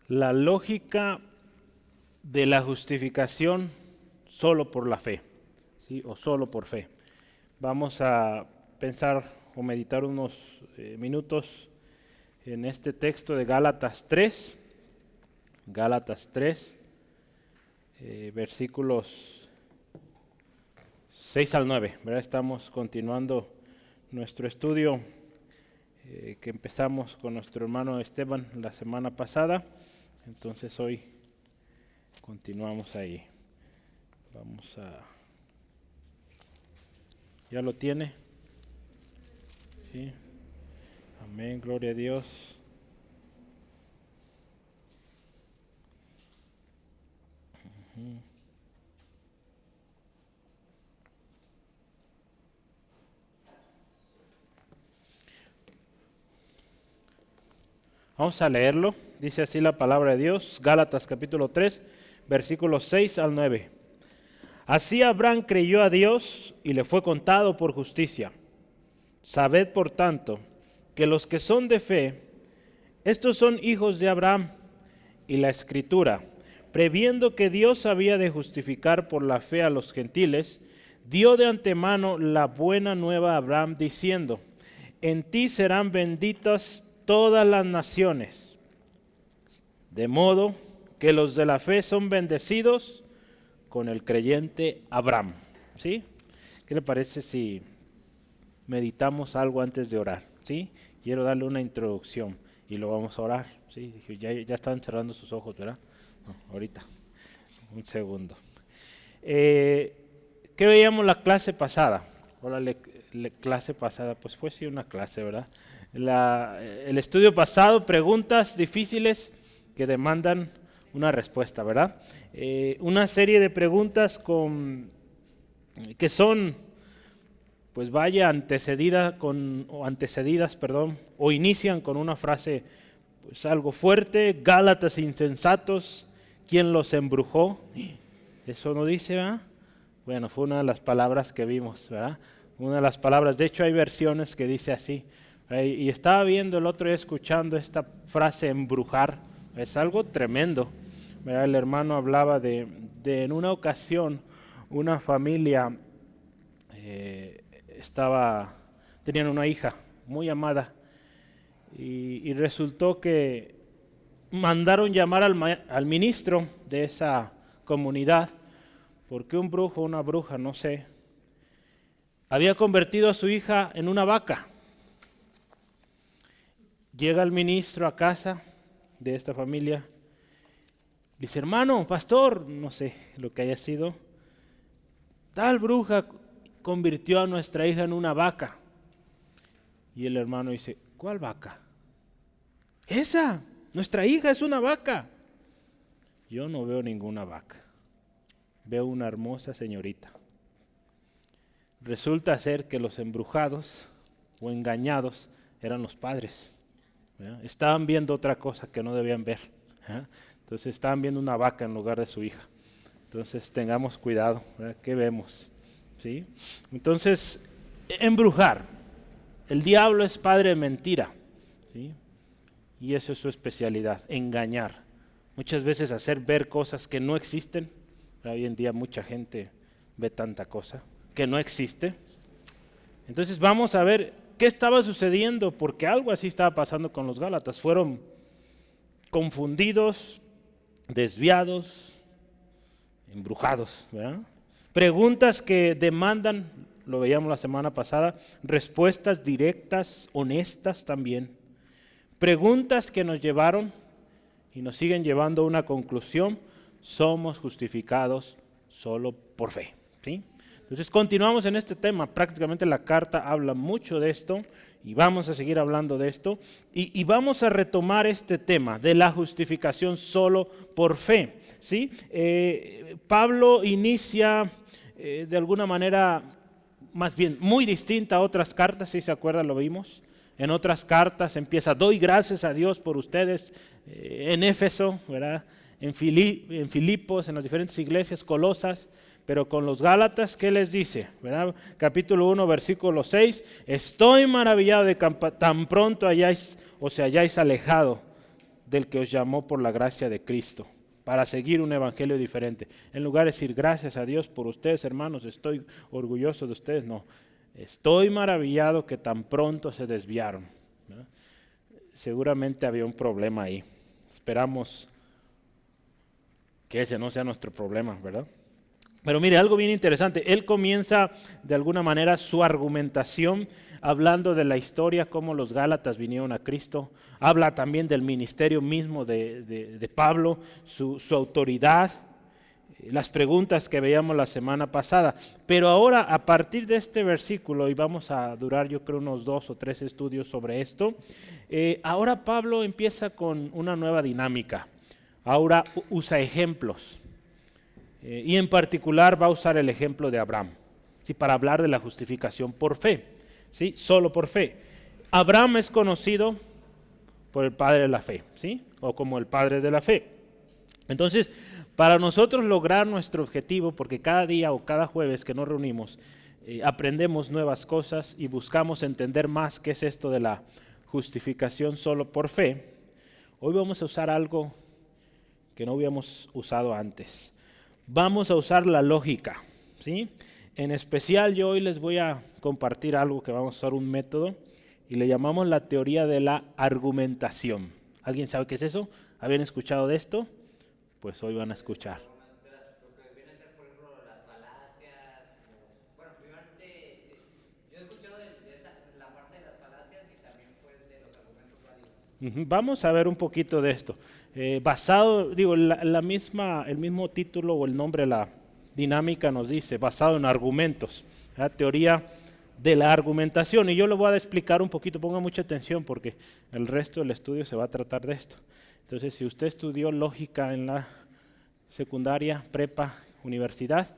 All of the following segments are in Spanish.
La lógica de la justificación solo por la fe, ¿sí? O solo por fe. Vamos a pensar o meditar unos minutos en este texto de Gálatas 3, versículos 6 al 9, ¿verdad? Estamos continuando nuestro estudio que empezamos con nuestro hermano Esteban la semana pasada, entonces hoy continuamos ahí. Vamos a... ¿Ya lo tiene? Sí. Amén, gloria a Dios. Vamos a leerlo. Dice así la palabra de Dios, Gálatas capítulo 3, versículos 6 al 9. Así Abraham creyó a Dios y le fue contado por justicia. Sabed por tanto que los que son de fe, estos son hijos de Abraham. Y la Escritura, previendo que Dios había de justificar por la fe a los gentiles, dio de antemano la buena nueva a Abraham diciendo: en ti serán benditas todas las naciones. De modo que los de la fe son bendecidos con el creyente Abraham. ¿Sí? ¿Qué le parece si meditamos algo antes de orar? ¿Sí? Quiero darle una introducción y lo vamos a orar. ¿Sí? Ya están cerrando sus ojos, ¿verdad? No, ahorita. Un segundo. ¿Qué veíamos la clase pasada? Ahora clase pasada, pues fue sí una clase, ¿verdad? El estudio pasado, preguntas difíciles que demandan una respuesta, ¿verdad? Una serie de preguntas que son, pues vaya, antecedidas, o inician con una frase, pues algo fuerte: Gálatas insensatos, ¿quién los embrujó? Eso no dice, ¿verdad? Bueno, fue una de las palabras que vimos, ¿verdad? Una de las palabras, de hecho hay versiones que dice así. Y estaba viendo el otro día, escuchando esta frase embrujar, es algo tremendo, ¿verdad? El hermano hablaba de en una ocasión una familia tenían una hija muy amada y resultó que mandaron llamar al ministro de esa comunidad porque un brujo o una bruja, no sé, había convertido a su hija en una vaca. Llega el ministro a casa de esta familia, dice: hermano, pastor, no sé lo que haya sido, tal bruja convirtió a nuestra hija en una vaca. Y el hermano dice: ¿cuál vaca? Esa, nuestra hija es una vaca. Yo no veo ninguna vaca, veo una hermosa señorita. Resulta ser que los embrujados o engañados eran los padres, ¿verdad? Estaban viendo otra cosa que no debían ver, ¿verdad? Entonces estaban viendo una vaca en lugar de su hija. Entonces tengamos cuidado, ¿verdad? ¿Qué vemos? ¿Sí? Entonces, embrujar. El diablo es padre de mentira, ¿sí? Y eso es su especialidad, engañar. Muchas veces hacer ver cosas que no existen. Hoy en día mucha gente ve tanta cosa que no existe. Entonces vamos a ver qué estaba sucediendo, porque algo así estaba pasando con los Gálatas. Fueron confundidos, desviados, embrujados, ¿verdad? Preguntas que demandan, lo veíamos la semana pasada, respuestas directas, honestas también. Preguntas que nos llevaron y nos siguen llevando a una conclusión: somos justificados solo por fe, ¿sí? Entonces continuamos en este tema. Prácticamente la carta habla mucho de esto y vamos a seguir hablando de esto y vamos a retomar este tema de la justificación solo por fe, ¿sí? Pablo inicia de alguna manera, más bien muy distinta a otras cartas, si se acuerdan, lo vimos. En otras cartas empieza: doy gracias a Dios por ustedes, en Éfeso, ¿verdad? En Filipos, en las diferentes iglesias, Colosas. Pero con los Gálatas, ¿qué les dice? ¿Verdad? Capítulo 1, versículo 6. Estoy maravillado de que tan pronto os hayáis alejado del que os llamó por la gracia de Cristo, para seguir un evangelio diferente. En lugar de decir gracias a Dios por ustedes, hermanos, estoy orgulloso de ustedes, no. Estoy maravillado que tan pronto se desviaron, ¿no? Seguramente había un problema ahí. Esperamos que ese no sea nuestro problema, ¿verdad? Pero mire, algo bien interesante. Él comienza de alguna manera su argumentación hablando de la historia, cómo los Gálatas vinieron a Cristo. Habla también del ministerio mismo de Pablo, su autoridad, las preguntas que veíamos la semana pasada. Pero ahora, a partir de este versículo, y vamos a durar yo creo unos 2 o 3 estudios sobre esto, ahora Pablo empieza con una nueva dinámica. Ahora usa ejemplos. Y en particular va a usar el ejemplo de Abraham, ¿sí? Para hablar de la justificación por fe, ¿sí? Solo por fe. Abraham es conocido por el padre de la fe, ¿sí? O como el padre de la fe. Entonces, para nosotros lograr nuestro objetivo, porque cada día o cada jueves que nos reunimos, aprendemos nuevas cosas y buscamos entender más qué es esto de la justificación solo por fe, hoy vamos a usar algo que no habíamos usado antes. Vamos a usar la lógica, ¿sí? En especial yo hoy les voy a compartir algo que vamos a usar un método y le llamamos la teoría de la argumentación. ¿Alguien sabe qué es eso? ¿Habían escuchado de esto? Pues hoy van a escuchar. Vamos a ver un poquito de esto. Basado, digo, el mismo título o el nombre, la dinámica nos dice, basado en argumentos, la teoría de la argumentación. Y yo lo voy a explicar un poquito, ponga mucha atención porque el resto del estudio se va a tratar de esto. Entonces, si usted estudió lógica en la secundaria, prepa, universidad,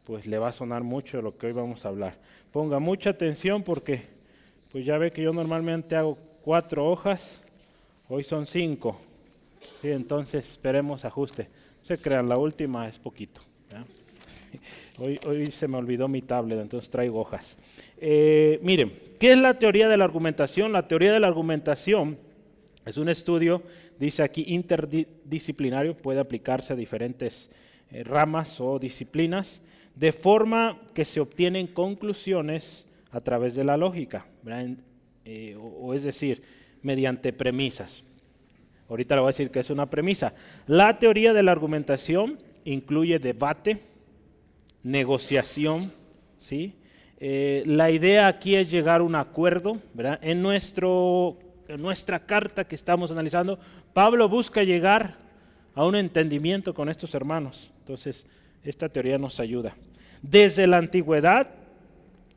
pues le va a sonar mucho lo que hoy vamos a hablar. Ponga mucha atención porque pues ya ve que yo normalmente hago 4 hojas. Hoy son 5, ¿sí? Entonces esperemos ajuste. No se crean, la última es poquito, ¿ya? Hoy se me olvidó mi tablet, entonces traigo hojas. Miren, ¿qué es la teoría de la argumentación? La teoría de la argumentación es un estudio, dice aquí, interdisciplinario, puede aplicarse a diferentes ramas o disciplinas, de forma que se obtienen conclusiones a través de la lógica, o es decir, mediante premisas. Ahorita le voy a decir que es una premisa. La teoría de la argumentación incluye debate, negociación, ¿sí? La idea aquí es llegar a un acuerdo, ¿verdad? En nuestra carta que estamos analizando, Pablo busca llegar a un entendimiento con estos hermanos. Entonces, esta teoría nos ayuda. Desde la antigüedad,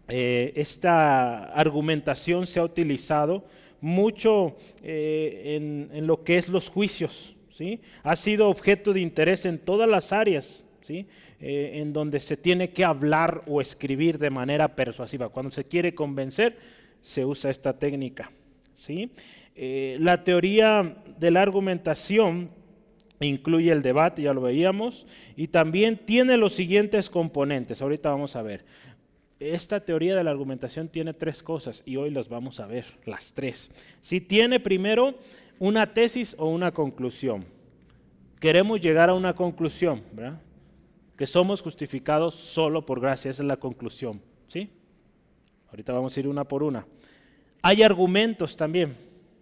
esta argumentación se ha utilizado mucho en lo que es los juicios, ¿sí? Ha sido objeto de interés en todas las áreas, ¿sí? En donde se tiene que hablar o escribir de manera persuasiva. Cuando se quiere convencer, se usa esta técnica, ¿sí? La teoría de la argumentación incluye el debate, ya lo veíamos, y también tiene los siguientes componentes. Ahorita vamos a ver. Esta teoría de la argumentación tiene 3 cosas y hoy las vamos a ver, las 3. Si tiene primero una tesis o una conclusión. Queremos llegar a una conclusión, ¿verdad? Que somos justificados solo por gracia, esa es la conclusión, ¿sí? Ahorita vamos a ir una por una. Hay argumentos también,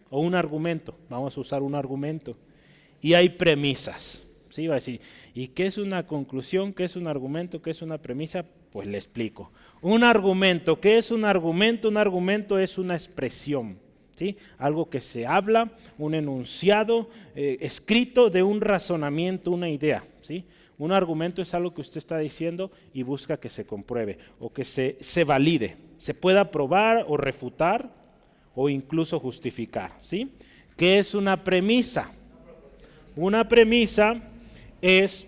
o un argumento, vamos a usar un argumento. Y hay premisas, ¿sí? Va a decir, ¿y qué es una conclusión? ¿Qué es un argumento? ¿Qué es una premisa? Pues le explico. Un argumento, ¿qué es un argumento? Un argumento es una expresión, ¿sí? Algo que se habla, un enunciado escrito de un razonamiento, una idea, ¿sí? Un argumento es algo que usted está diciendo y busca que se compruebe o que se valide, se pueda probar o refutar o incluso justificar, ¿sí? ¿Qué es una premisa? Una premisa es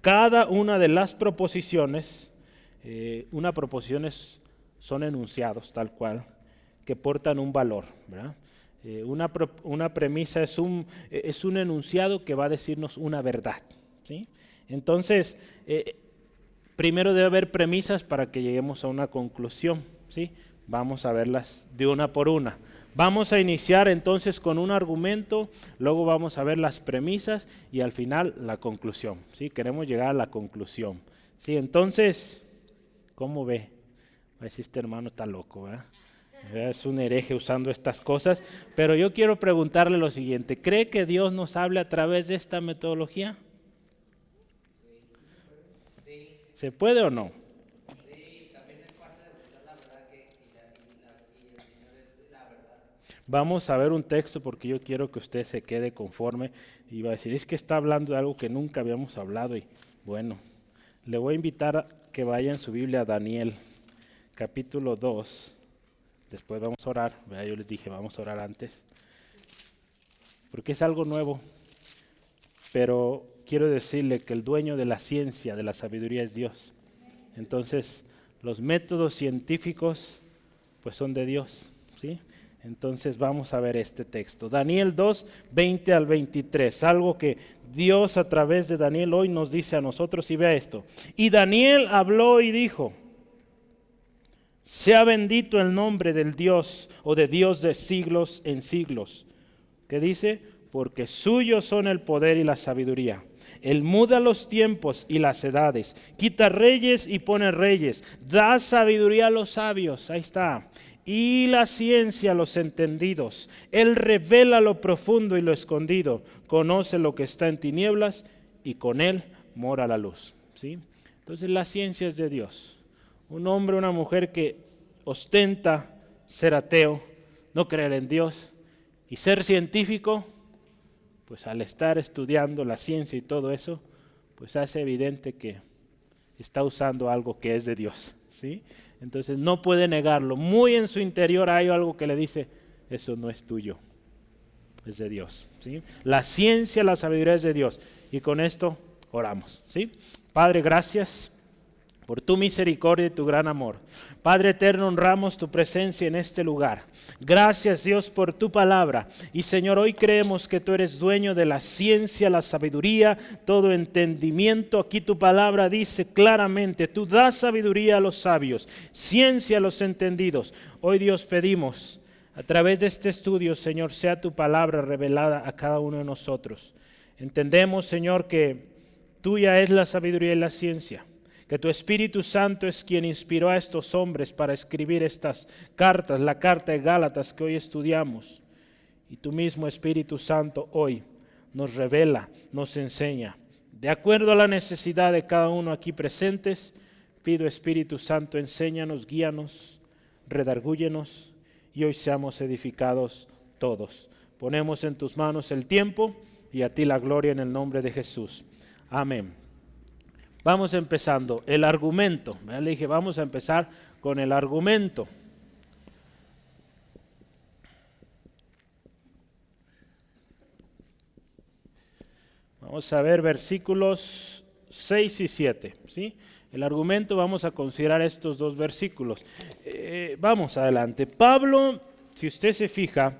cada una de las proposiciones, una proposición son enunciados tal cual, que portan un valor, ¿verdad? Una premisa es un enunciado que va a decirnos una verdad, ¿sí? Entonces, primero debe haber premisas para que lleguemos a una conclusión, ¿sí? vamos a verlas de una por una. Vamos a iniciar entonces con un argumento, luego vamos a ver las premisas y al final la conclusión. ¿Sí? Queremos llegar a la conclusión. ¿Sí? Entonces, ¿cómo ve? Va a decir, este hermano está loco, ¿verdad? Es un hereje usando estas cosas, pero yo quiero preguntarle lo siguiente, ¿cree que Dios nos hable a través de esta metodología? Sí. ¿Se puede o no? Sí, también es parte de buscar la verdad y el Señor es la verdad. Vamos a ver un texto porque yo quiero que usted se quede conforme y va a decir, es que está hablando de algo que nunca habíamos hablado y bueno, le voy a invitar a que vaya en su Biblia a Daniel, capítulo 2. Después vamos a orar, yo les dije vamos a orar antes, porque es algo nuevo, pero quiero decirle que el dueño de la ciencia, de la sabiduría es Dios. Entonces, los métodos científicos pues son de Dios, ¿sí? Entonces vamos a ver este texto, Daniel 2, 20 al 23, algo que Dios a través de Daniel hoy nos dice a nosotros y vea esto. Y Daniel habló y dijo, sea bendito el nombre del Dios o de Dios de siglos en siglos. ¿Qué dice? Porque suyos son el poder y la sabiduría. Él muda los tiempos y las edades, quita reyes y pone reyes, da sabiduría a los sabios, ahí está, y la ciencia a los entendidos. Él revela lo profundo y lo escondido, conoce lo que está en tinieblas y con él mora la luz. ¿Sí? Entonces la ciencia es de Dios. Un hombre o una mujer que ostenta ser ateo, no creer en Dios y ser científico, pues al estar estudiando la ciencia y todo eso, pues hace evidente que está usando algo que es de Dios, ¿sí? Entonces no puede negarlo. Muy en su interior hay algo que le dice, eso no es tuyo, es de Dios, ¿sí? La ciencia, la sabiduría es de Dios. Y con esto oramos, ¿sí? Padre, gracias por tu misericordia y tu gran amor. Padre eterno, honramos tu presencia en este lugar. Gracias, Dios, por tu palabra. Y Señor, hoy creemos que tú eres dueño de la ciencia, la sabiduría, todo entendimiento. Aquí tu palabra dice claramente, tú das sabiduría a los sabios, ciencia a los entendidos. Hoy, Dios, pedimos, a través de este estudio, Señor, sea tu palabra revelada a cada uno de nosotros. Entendemos, Señor, que tuya es la sabiduría y la ciencia, que tu Espíritu Santo es quien inspiró a estos hombres para escribir estas cartas, la carta de Gálatas que hoy estudiamos. Y tu mismo Espíritu Santo hoy nos revela, nos enseña. De acuerdo a la necesidad de cada uno aquí presentes, pido Espíritu Santo, enséñanos, guíanos, redargúyenos y hoy seamos edificados todos. Ponemos en tus manos el tiempo y a ti la gloria en el nombre de Jesús. Amén. Vamos empezando, el argumento. Le dije, vamos a empezar con el argumento. Vamos a ver versículos 6 y 7. ¿Sí? El argumento, vamos a considerar estos dos versículos. Vamos adelante. Pablo, si usted se fija,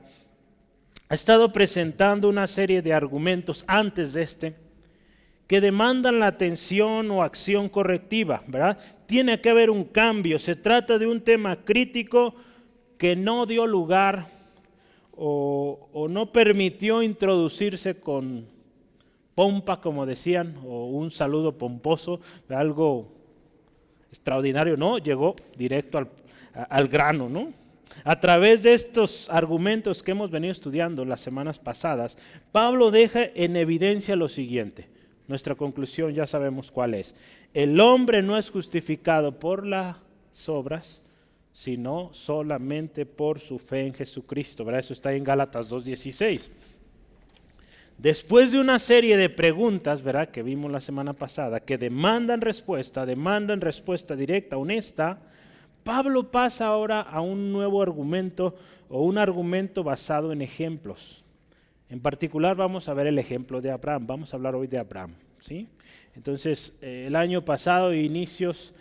ha estado presentando una serie de argumentos antes de este, que demandan la atención o acción correctiva, ¿verdad? Tiene que haber un cambio, se trata de un tema crítico que no dio lugar o no permitió introducirse con pompa, como decían, o un saludo pomposo, algo extraordinario, no, llegó directo al grano, ¿no? A través de estos argumentos que hemos venido estudiando las semanas pasadas, Pablo deja en evidencia lo siguiente. Nuestra conclusión ya sabemos cuál es. El hombre no es justificado por las obras, sino solamente por su fe en Jesucristo, ¿verdad? Eso está en Gálatas 2:16. Después de una serie de preguntas, ¿verdad?, que vimos la semana pasada, que demandan respuesta directa, honesta, Pablo pasa ahora a un nuevo argumento o un argumento basado en ejemplos. En particular vamos a ver el ejemplo de Abraham, vamos a hablar hoy de Abraham, ¿sí? Entonces, el año pasado, inicios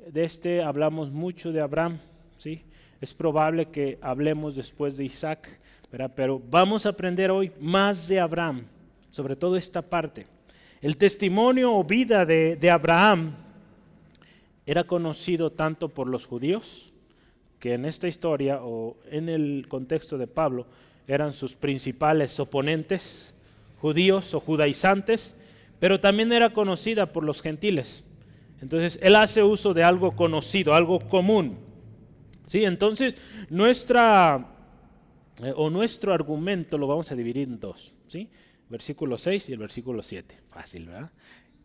de este, hablamos mucho de Abraham, ¿sí? Es probable que hablemos después de Isaac, ¿verdad? Pero vamos a aprender hoy más de Abraham, sobre todo esta parte. El testimonio o vida de Abraham era conocido tanto por los judíos que en esta historia o en el contexto de Pablo eran sus principales oponentes, judíos o judaizantes, pero también era conocida por los gentiles. Entonces él hace uso de algo conocido, algo común. ¿Sí? Entonces nuestro argumento lo vamos a dividir en dos, ¿sí? Versículo 6 y el versículo 7. Fácil, ¿verdad?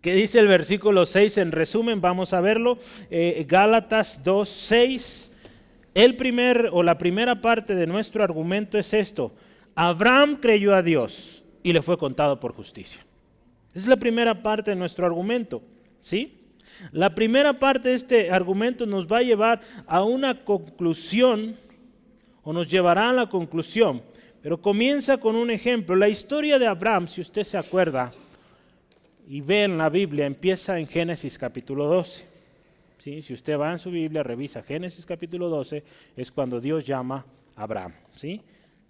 ¿Qué dice el versículo 6? En resumen, vamos a verlo. Gálatas 2:6. La primera parte de nuestro argumento es esto: Abraham creyó a Dios y le fue contado por justicia. Esa es la primera parte de nuestro argumento, ¿sí? La primera parte de este argumento nos va a llevar a una conclusión, o nos llevará a la conclusión, pero comienza con un ejemplo. La historia de Abraham, si usted se acuerda y ve en la Biblia, empieza en Génesis capítulo 12. ¿Sí? Si usted va en su Biblia, revisa Génesis capítulo 12, es cuando Dios llama a Abraham. ¿Sí?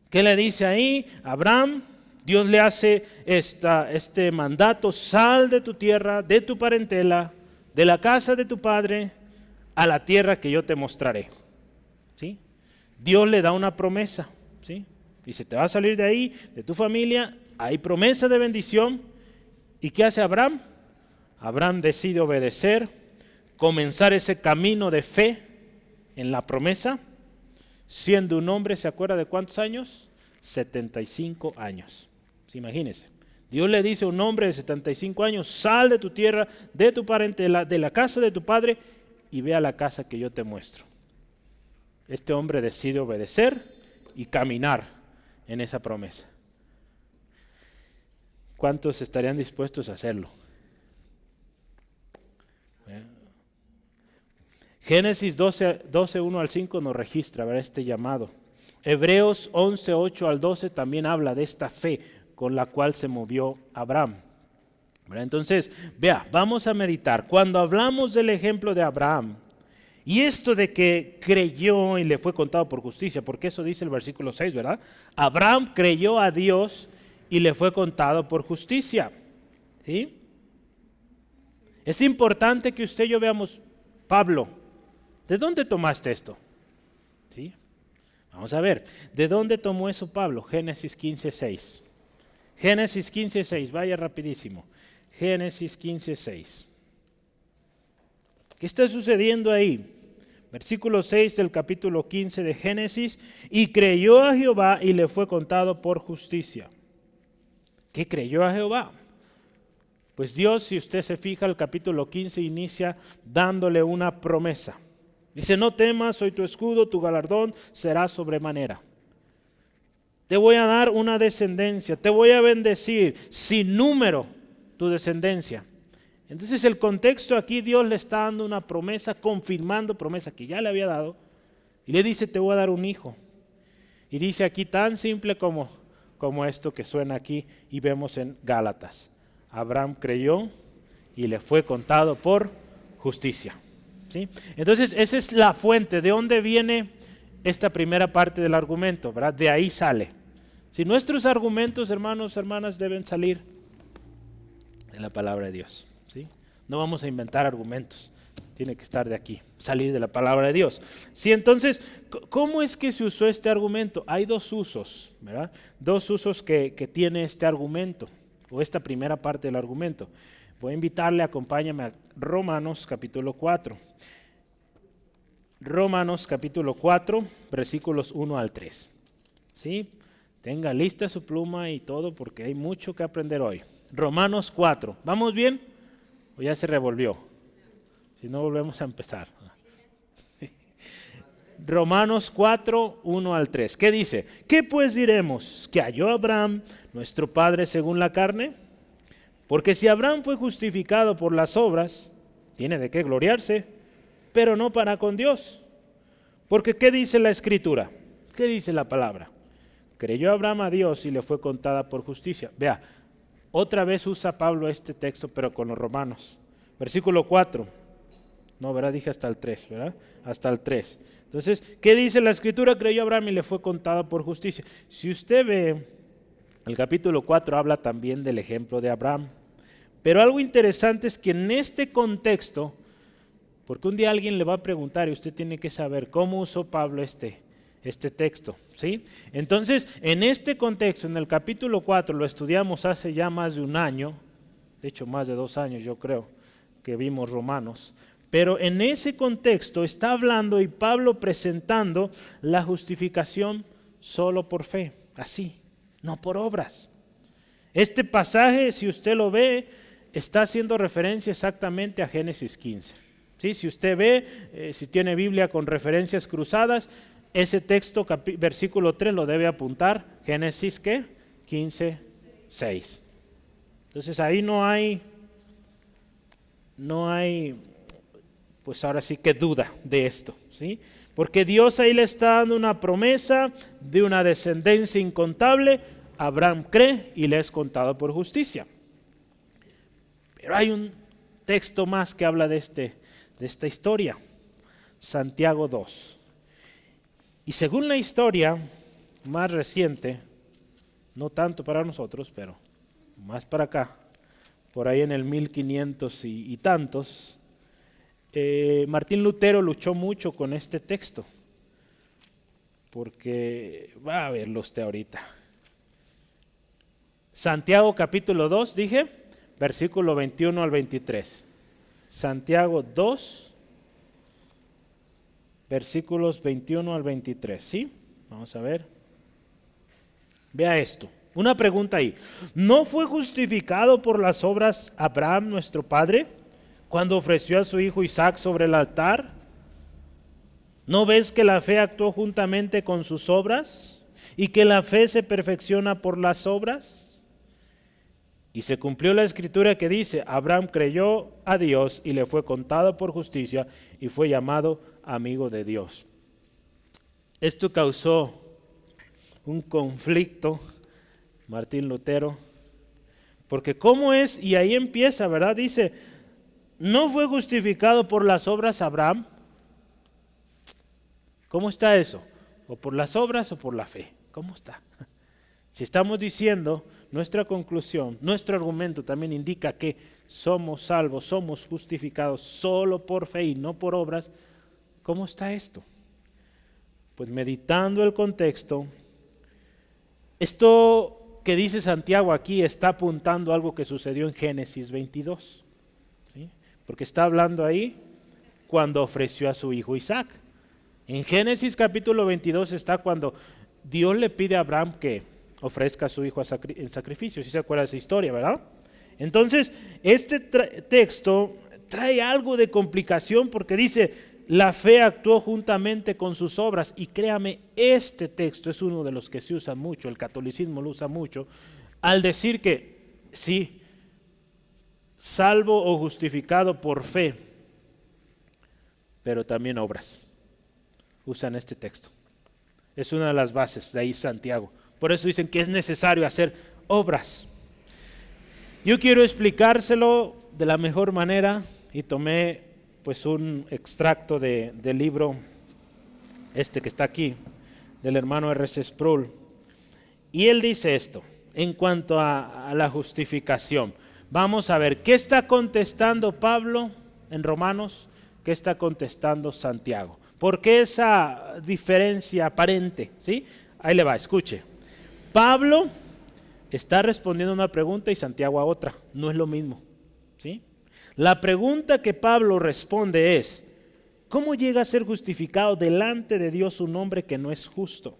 ¿Qué le dice ahí? Abraham, Dios le hace este mandato: sal de tu tierra, de tu parentela, de la casa de tu padre, a la tierra que yo te mostraré. ¿Sí? Dios le da una promesa. ¿Sí? Dice, te vas a salir de ahí, de tu familia, hay promesa de bendición. ¿Y qué hace Abraham? Abraham decide obedecer, comenzar ese camino de fe en la promesa, siendo un hombre, ¿se acuerda de cuántos años? 75 años. Imagínense, Dios le dice a un hombre de 75 años, sal de tu tierra, de tu parentela, de la casa de tu padre, y ve a la casa que yo te muestro. Este hombre decide obedecer y caminar en esa promesa. ¿Cuántos estarían dispuestos a hacerlo? Génesis 12, 1 al 5 nos registra, ¿verdad?, este llamado. Hebreos 11, 8 al 12 también habla de esta fe con la cual se movió Abraham. ¿Verdad? Entonces, vea, vamos a meditar. Cuando hablamos del ejemplo de Abraham, y esto de que creyó y le fue contado por justicia, porque eso dice el versículo 6, ¿verdad? Abraham creyó a Dios y le fue contado por justicia. ¿Sí? Es importante que usted y yo veamos, Pablo, ¿de dónde tomaste esto? ¿Sí? Vamos a ver, ¿de dónde tomó eso Pablo? Génesis 15:6. Génesis 15:6, vaya rapidísimo. Génesis 15:6. ¿Qué está sucediendo ahí? Versículo 6 del capítulo 15 de Génesis. Y creyó a Jehová y le fue contado por justicia. ¿Qué creyó a Jehová? Pues Dios, si usted se fija, el capítulo 15 inicia dándole una promesa. Dice, no temas, soy tu escudo, tu galardón será sobremanera. Te voy a dar una descendencia, te voy a bendecir, sin número tu descendencia. Entonces el contexto aquí, Dios le está dando una promesa, confirmando promesa que ya le había dado, y le dice, te voy a dar un hijo. Y dice aquí tan simple como esto que suena aquí y vemos en Gálatas. Abraham creyó y le fue contado por justicia. ¿Sí? Entonces esa es la fuente, de dónde viene esta primera parte del argumento, ¿verdad? De ahí sale. Si nuestros argumentos, hermanos, hermanas, deben salir de la palabra de Dios. ¿Sí? No vamos a inventar argumentos, tiene que estar de aquí, salir de la palabra de Dios. Sí, entonces, ¿cómo es que se usó este argumento? Hay dos usos, ¿verdad? Dos usos que tiene este argumento, o esta primera parte del argumento. Voy a invitarle, acompáñame a Romanos capítulo 4. Romanos capítulo 4, versículos 1 al 3. ¿Sí? Tenga lista su pluma y todo porque hay mucho que aprender hoy. Romanos 4. ¿Vamos bien? ¿O ya se revolvió? Si no, volvemos a empezar. Romanos 4, 1 al 3. ¿Qué dice? ¿Qué pues diremos? ¿Que halló Abraham, nuestro padre según la carne? Porque si Abraham fue justificado por las obras, tiene de qué gloriarse, pero no para con Dios. Porque ¿qué dice la Escritura? ¿Qué dice la palabra? Creyó Abraham a Dios y le fue contada por justicia. Vea, otra vez usa Pablo este texto, pero con los romanos. Versículo 4. No, ¿verdad? Dije hasta el 3, ¿verdad? Hasta el 3. Entonces, ¿qué dice la Escritura? Creyó Abraham y le fue contada por justicia. Si usted ve, el capítulo 4 habla también del ejemplo de Abraham. Pero algo interesante es que en este contexto, Porque un día alguien le va a preguntar y usted tiene que saber cómo usó Pablo este texto, ¿sí? Entonces, en este contexto, en el capítulo 4, lo estudiamos hace ya más de un año, de hecho más de 2 años yo creo, que vimos Romanos, pero en ese contexto está hablando y Pablo presentando la justificación solo por fe, así, no por obras. Este pasaje, si usted lo ve, está haciendo referencia exactamente a Génesis 15. ¿Sí? Si usted ve, si tiene Biblia con referencias cruzadas, ese texto, versículo 3, lo debe apuntar. Génesis, ¿qué? 15, 6. Entonces ahí no hay, pues ahora sí que duda de esto, ¿sí? Porque Dios ahí le está dando una promesa de una descendencia incontable. Abraham cree y le es contado por justicia. Pero hay un texto más que habla de esta historia, Santiago 2. Y según la historia más reciente, no tanto para nosotros, pero más para acá, por ahí en el 1500 y tantos, Martín Lutero luchó mucho con este texto, porque va a verlo usted ahorita. Santiago capítulo 2, dije, versículo 21 al 23. Santiago 2, versículos 21 al 23, ¿sí? Vamos a ver. Vea esto, una pregunta ahí. ¿No fue justificado por las obras Abraham, nuestro padre, cuando ofreció a su hijo Isaac sobre el altar? ¿No ves que la fe actuó juntamente con sus obras y que la fe se perfecciona por las obras? Y se cumplió la escritura que dice, Abraham creyó a Dios y le fue contado por justicia y fue llamado amigo de Dios. Esto causó un conflicto, Martín Lutero, porque ¿cómo es? Y ahí empieza, ¿verdad? Dice, ¿no fue justificado por las obras Abraham? ¿Cómo está eso? ¿O por las obras o por la fe? ¿Cómo está? Si estamos diciendo, nuestra conclusión, nuestro argumento también indica que somos salvos, somos justificados solo por fe y no por obras, ¿cómo está esto? Pues meditando el contexto, esto que dice Santiago aquí está apuntando a algo que sucedió en Génesis 22, ¿sí? Porque está hablando ahí cuando ofreció a su hijo Isaac. En Génesis capítulo 22 está cuando Dios le pide a Abraham que ofrezca a su hijo en sacrificio, si se acuerda de esa historia, ¿verdad? Entonces, este texto trae algo de complicación porque dice, la fe actuó juntamente con sus obras, y créame, este texto es uno de los que se usa mucho, el catolicismo lo usa mucho, al decir que sí, salvo o justificado por fe, pero también obras. Usan este texto. Es una de las bases, de ahí Santiago. Por eso dicen que es necesario hacer obras. Yo quiero explicárselo de la mejor manera y tomé pues un extracto del libro que está aquí, del hermano R.C. Sproul. Y él dice esto, en cuanto a la justificación. Vamos a ver, ¿qué está contestando Pablo en Romanos? ¿Qué está contestando Santiago? ¿Por qué esa diferencia aparente? ¿Sí? Ahí le va, escuche. Pablo está respondiendo a una pregunta y Santiago a otra. No es lo mismo, ¿sí? La pregunta que Pablo responde es, ¿cómo llega a ser justificado delante de Dios un hombre que no es justo,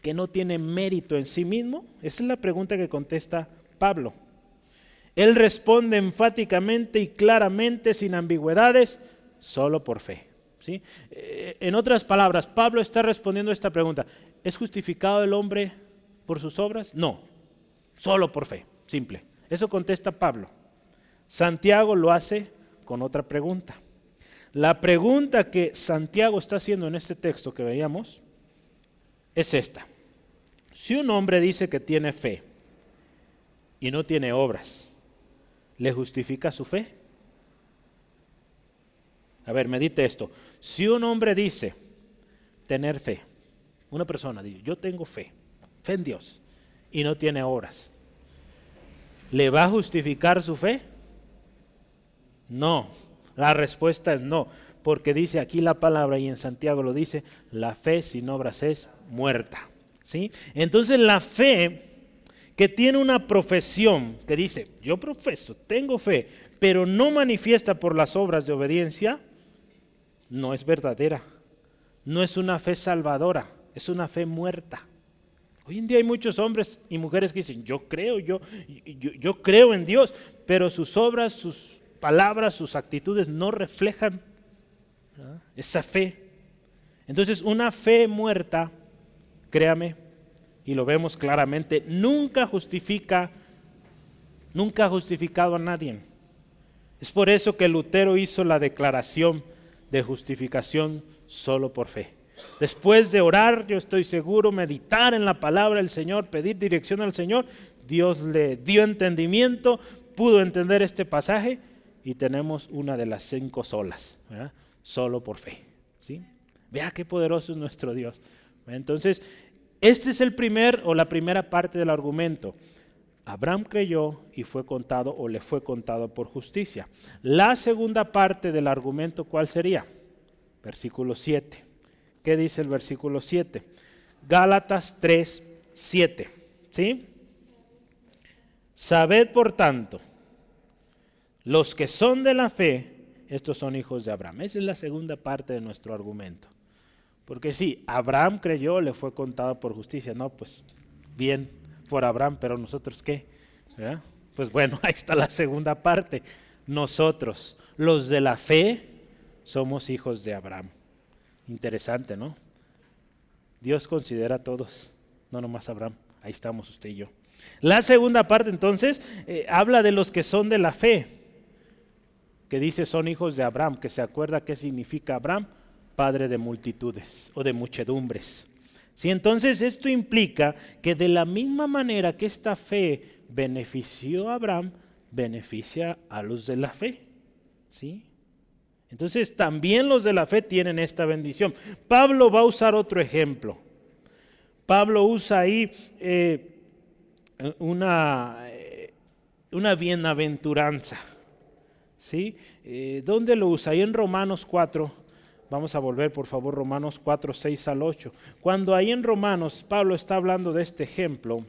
que no tiene mérito en sí mismo? Esa es la pregunta que contesta Pablo. Él responde enfáticamente y claramente, sin ambigüedades, solo por fe, ¿sí? En otras palabras, Pablo está respondiendo a esta pregunta. ¿Es justificado el hombre por sus obras? No, solo por fe, simple. Eso contesta Pablo. Santiago lo hace con otra pregunta. La pregunta que Santiago está haciendo en este texto que veíamos es esta. Si un hombre dice que tiene fe y no tiene obras, ¿le justifica su fe? A ver, medite esto. Si un hombre dice tener fe, una persona dice, yo tengo fe en Dios, y no tiene obras, ¿le va a justificar su fe? No. La respuesta es no, porque dice aquí la palabra y en Santiago lo dice, la fe sin obras es muerta. ¿Sí? Entonces la fe que tiene una profesión que dice, yo profeso, tengo fe, pero no manifiesta por las obras de obediencia, no es verdadera. No es una fe salvadora, es una fe muerta. Hoy en día hay muchos hombres y mujeres que dicen, yo creo en Dios, pero sus obras, sus palabras, sus actitudes no reflejan, ¿verdad?, esa fe. Entonces una fe muerta, créame, y lo vemos claramente, nunca ha justificado a nadie. Es por eso que Lutero hizo la declaración de justificación solo por fe. Después de orar, yo estoy seguro, meditar en la palabra del Señor, pedir dirección al Señor, Dios le dio entendimiento, pudo entender este pasaje y tenemos una de las 5 solas, ¿verdad? Solo por fe. ¿Sí? Vea qué poderoso es nuestro Dios. Entonces, este es la primera parte del argumento. Abraham creyó y fue contado o le fue contado por justicia. La segunda parte del argumento, ¿cuál sería? Versículo 7. ¿Qué dice el versículo 7? Gálatas 3, 7. ¿Sí? Sabed por tanto, los que son de la fe, estos son hijos de Abraham. Esa es la segunda parte de nuestro argumento. Porque sí, Abraham creyó, le fue contado por justicia. No, pues bien por Abraham, pero nosotros ¿qué? ¿Verdad? Pues bueno, ahí está la segunda parte. Nosotros, los de la fe, somos hijos de Abraham. Interesante, ¿no? Dios considera a todos, no nomás a Abraham. Ahí estamos usted y yo. La segunda parte entonces habla de los que son de la fe, que dice son hijos de Abraham, que se acuerda qué significa Abraham, padre de multitudes o de muchedumbres. ¿Sí? Entonces esto implica que de la misma manera que esta fe benefició a Abraham, beneficia a los de la fe. ¿Sí? Entonces también los de la fe tienen esta bendición. Pablo va a usar otro ejemplo. Pablo usa ahí una bienaventuranza. ¿Sí? ¿Dónde lo usa? Ahí en Romanos 4. Vamos a volver por favor, Romanos 4, 6 al 8. Cuando ahí en Romanos Pablo está hablando de este ejemplo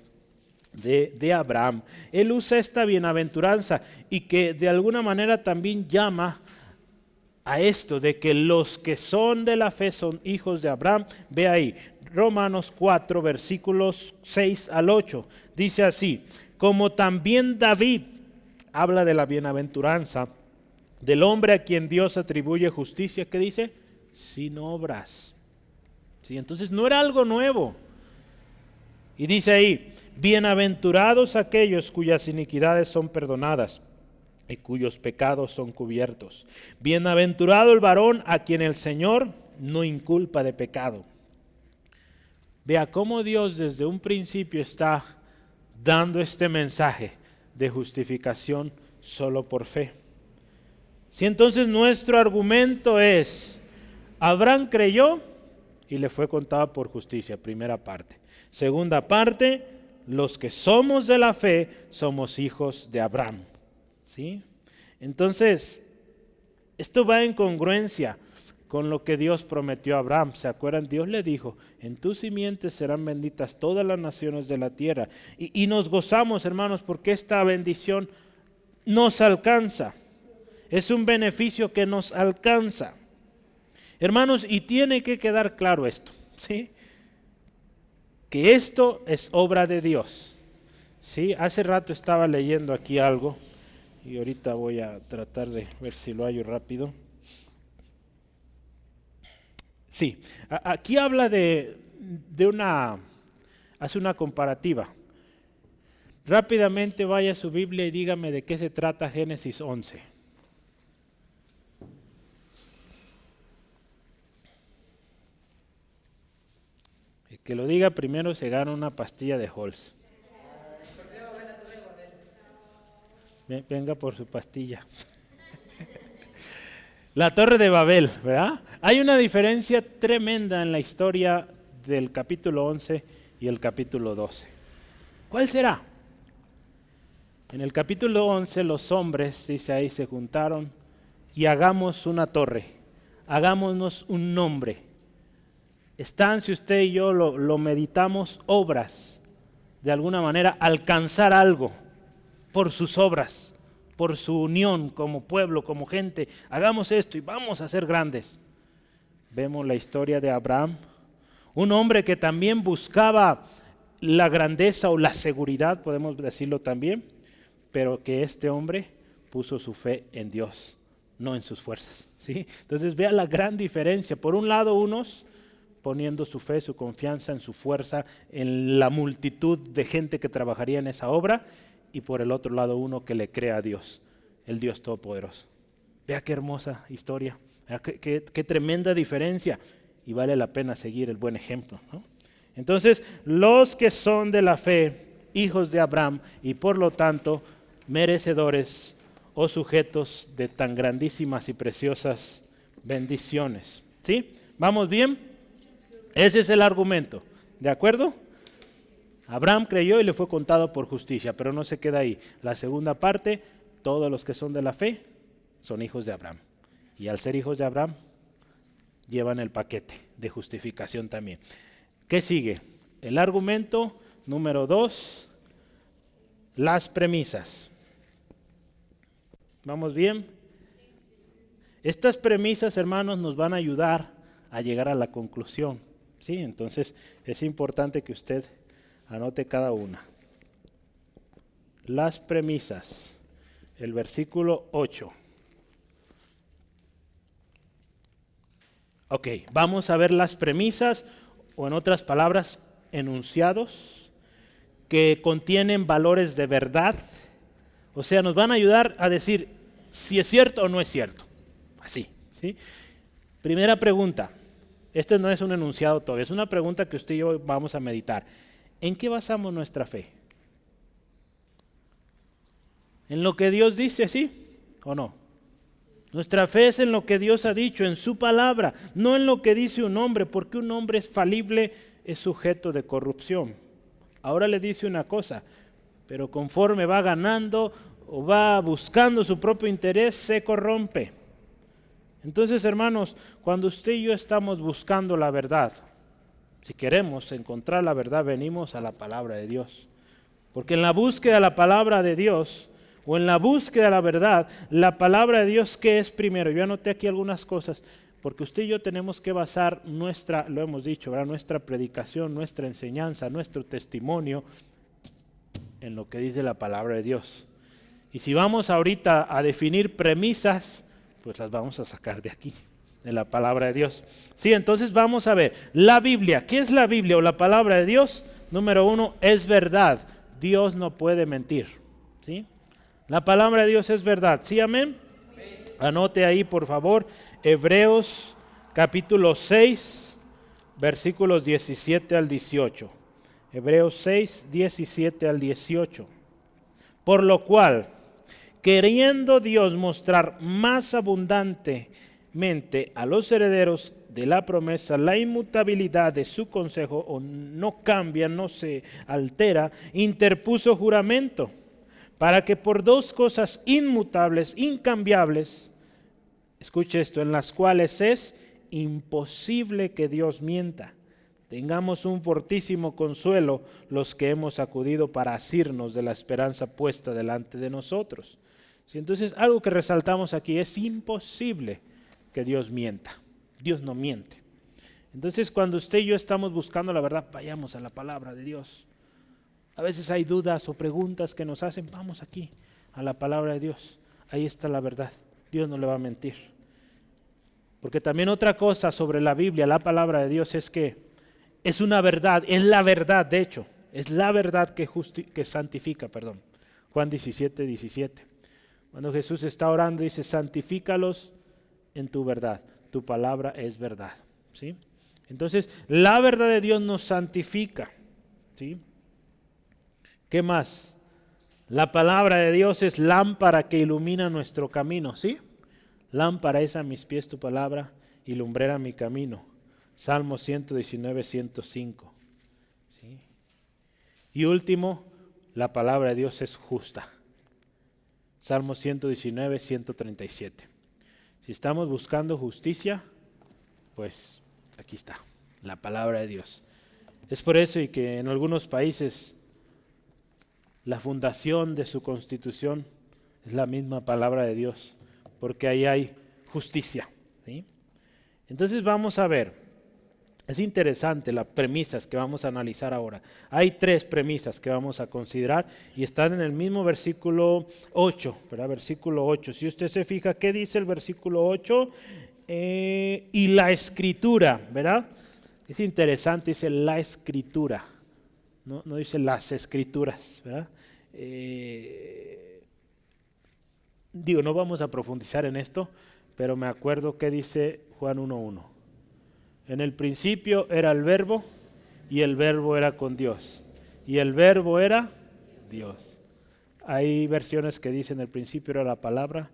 de Abraham, él usa esta bienaventuranza y que de alguna manera también llama a esto de que los que son de la fe son hijos de Abraham. Ve ahí, Romanos 4, versículos 6 al 8. Dice así, como también David habla de la bienaventuranza del hombre a quien Dios atribuye justicia, ¿qué dice? Sin obras. ¿Sí? Entonces no era algo nuevo. Y dice ahí, bienaventurados aquellos cuyas iniquidades son perdonadas y cuyos pecados son cubiertos. Bienaventurado el varón a quien el Señor no inculpa de pecado. Vea cómo Dios desde un principio está dando este mensaje de justificación solo por fe. Si entonces nuestro argumento es, Abraham creyó y le fue contado por justicia, primera parte. Segunda parte, los que somos de la fe somos hijos de Abraham. ¿Sí? Entonces, esto va en congruencia con lo que Dios prometió a Abraham. ¿Se acuerdan? Dios le dijo, en tus simientes serán benditas todas las naciones de la tierra. Y nos gozamos, hermanos, porque esta bendición nos alcanza. Es un beneficio que nos alcanza. Hermanos, y tiene que quedar claro esto, ¿sí? Que esto es obra de Dios. ¿Sí? Hace rato estaba leyendo aquí algo. Y ahorita voy a tratar de ver si lo hallo rápido. Sí, aquí habla hace una comparativa. Rápidamente vaya a su Biblia y dígame de qué se trata Génesis 11. El que lo diga primero se gana una pastilla de Halls. Venga por su pastilla. La Torre de Babel, ¿verdad? Hay una diferencia tremenda en la historia del capítulo 11 y el capítulo 12. ¿Cuál será? En el capítulo 11 los hombres, dice ahí, se juntaron y hagamos una torre, hagámonos un nombre. Están, si usted y yo lo meditamos, obras, de alguna manera alcanzar algo por sus obras, por su unión como pueblo, como gente. Hagamos esto y vamos a ser grandes. Vemos la historia de Abraham, un hombre que también buscaba la grandeza o la seguridad, podemos decirlo también, pero que este hombre puso su fe en Dios, no en sus fuerzas, ¿sí? Entonces vea la gran diferencia. Por un lado, unos poniendo su fe, su confianza en su fuerza, en la multitud de gente que trabajaría en esa obra, y por el otro lado uno que le cree a Dios, el Dios Todopoderoso. Vea qué hermosa historia, qué tremenda diferencia, y vale la pena seguir el buen ejemplo, ¿no? Entonces, los que son de la fe, hijos de Abraham, y por lo tanto merecedores o sujetos de tan grandísimas y preciosas bendiciones. ¿Sí? ¿Vamos bien? Ese es el argumento, ¿de acuerdo? Abraham creyó y le fue contado por justicia, pero no se queda ahí. La segunda parte, todos los que son de la fe son hijos de Abraham. Y al ser hijos de Abraham, llevan el paquete de justificación también. ¿Qué sigue? El argumento número 2, las premisas. ¿Vamos bien? Estas premisas, hermanos, nos van a ayudar a llegar a la conclusión, ¿sí? Entonces es importante que usted anote cada una. Las premisas, el versículo 8. Ok, vamos a ver las premisas, o en otras palabras, enunciados, que contienen valores de verdad. O sea, nos van a ayudar a decir si es cierto o no es cierto. Así, ¿sí? Primera pregunta. Este no es un enunciado todavía, es una pregunta que usted y yo vamos a meditar. ¿En qué basamos nuestra fe? ¿En lo que Dios dice, sí o no? Nuestra fe es en lo que Dios ha dicho, en su palabra, no en lo que dice un hombre, porque un hombre es falible, es sujeto de corrupción. Ahora le dice una cosa, pero conforme va ganando o va buscando su propio interés, se corrompe. Entonces, hermanos, cuando usted y yo estamos buscando la verdad, si queremos encontrar la verdad, venimos a la palabra de Dios. Porque en la búsqueda de la palabra de Dios, o en la búsqueda de la verdad, la palabra de Dios, ¿qué es primero? Yo anoté aquí algunas cosas, porque usted y yo tenemos que basar nuestra, lo hemos dicho, ¿verdad? Nuestra predicación, nuestra enseñanza, nuestro testimonio en lo que dice la palabra de Dios. Y si vamos ahorita a definir premisas, pues las vamos a sacar de aquí, de la palabra de Dios. Sí, entonces vamos a ver, la Biblia, ¿qué es la Biblia o la palabra de Dios? Número 1, es verdad. Dios no puede mentir, ¿sí? La palabra de Dios es verdad, ¿sí? Amén. Anote ahí, por favor, Hebreos capítulo 6, versículos 17 al 18. Hebreos 6, 17 al 18. Por lo cual, queriendo Dios mostrar más abundantemente a los herederos de la promesa la inmutabilidad de su consejo, o no cambia, no se altera, interpuso juramento, para que por dos cosas inmutables, incambiables, escuche esto, en las cuales es imposible que Dios mienta, tengamos un fortísimo consuelo los que hemos acudido para asirnos de la esperanza puesta delante de nosotros. ¿Sí? Entonces, algo que resaltamos aquí, es imposible que Dios mienta. Dios no miente. Entonces, cuando usted y yo estamos buscando la verdad, vayamos a la palabra de Dios. A veces hay dudas o preguntas que nos hacen, vamos aquí, a la palabra de Dios. Ahí está la verdad. Dios no le va a mentir. Porque también otra cosa sobre la Biblia, la palabra de Dios, es que es una verdad, es la verdad, de hecho, es la verdad que santifica, perdón. Juan 17, 17. Cuando Jesús está orando, dice, santifícalos en tu verdad, tu palabra es verdad, ¿sí? Entonces, la verdad de Dios nos santifica, ¿sí? ¿Qué más? La palabra de Dios es lámpara que ilumina nuestro camino, ¿sí? Lámpara es a mis pies tu palabra y lumbrera mi camino. Salmo 119, 105. ¿Sí? Y último, la palabra de Dios es justa. Salmo 119, 137. Si estamos buscando justicia, pues aquí está, la palabra de Dios. Es por eso y que en algunos países la fundación de su constitución es la misma palabra de Dios, porque ahí hay justicia, ¿sí? Entonces vamos a ver, es interesante las premisas que vamos a analizar ahora. Hay 3 premisas que vamos a considerar y están en el mismo versículo 8, ¿verdad? Versículo 8. Si usted se fija, ¿qué dice el versículo 8? Y la escritura, ¿verdad? Es interesante, dice la escritura, no dice las escrituras, ¿verdad? No vamos a profundizar en esto, pero me acuerdo que dice Juan 1:1. En el principio era el verbo y el verbo era con Dios y el verbo era Dios. Hay versiones que dicen el principio era la palabra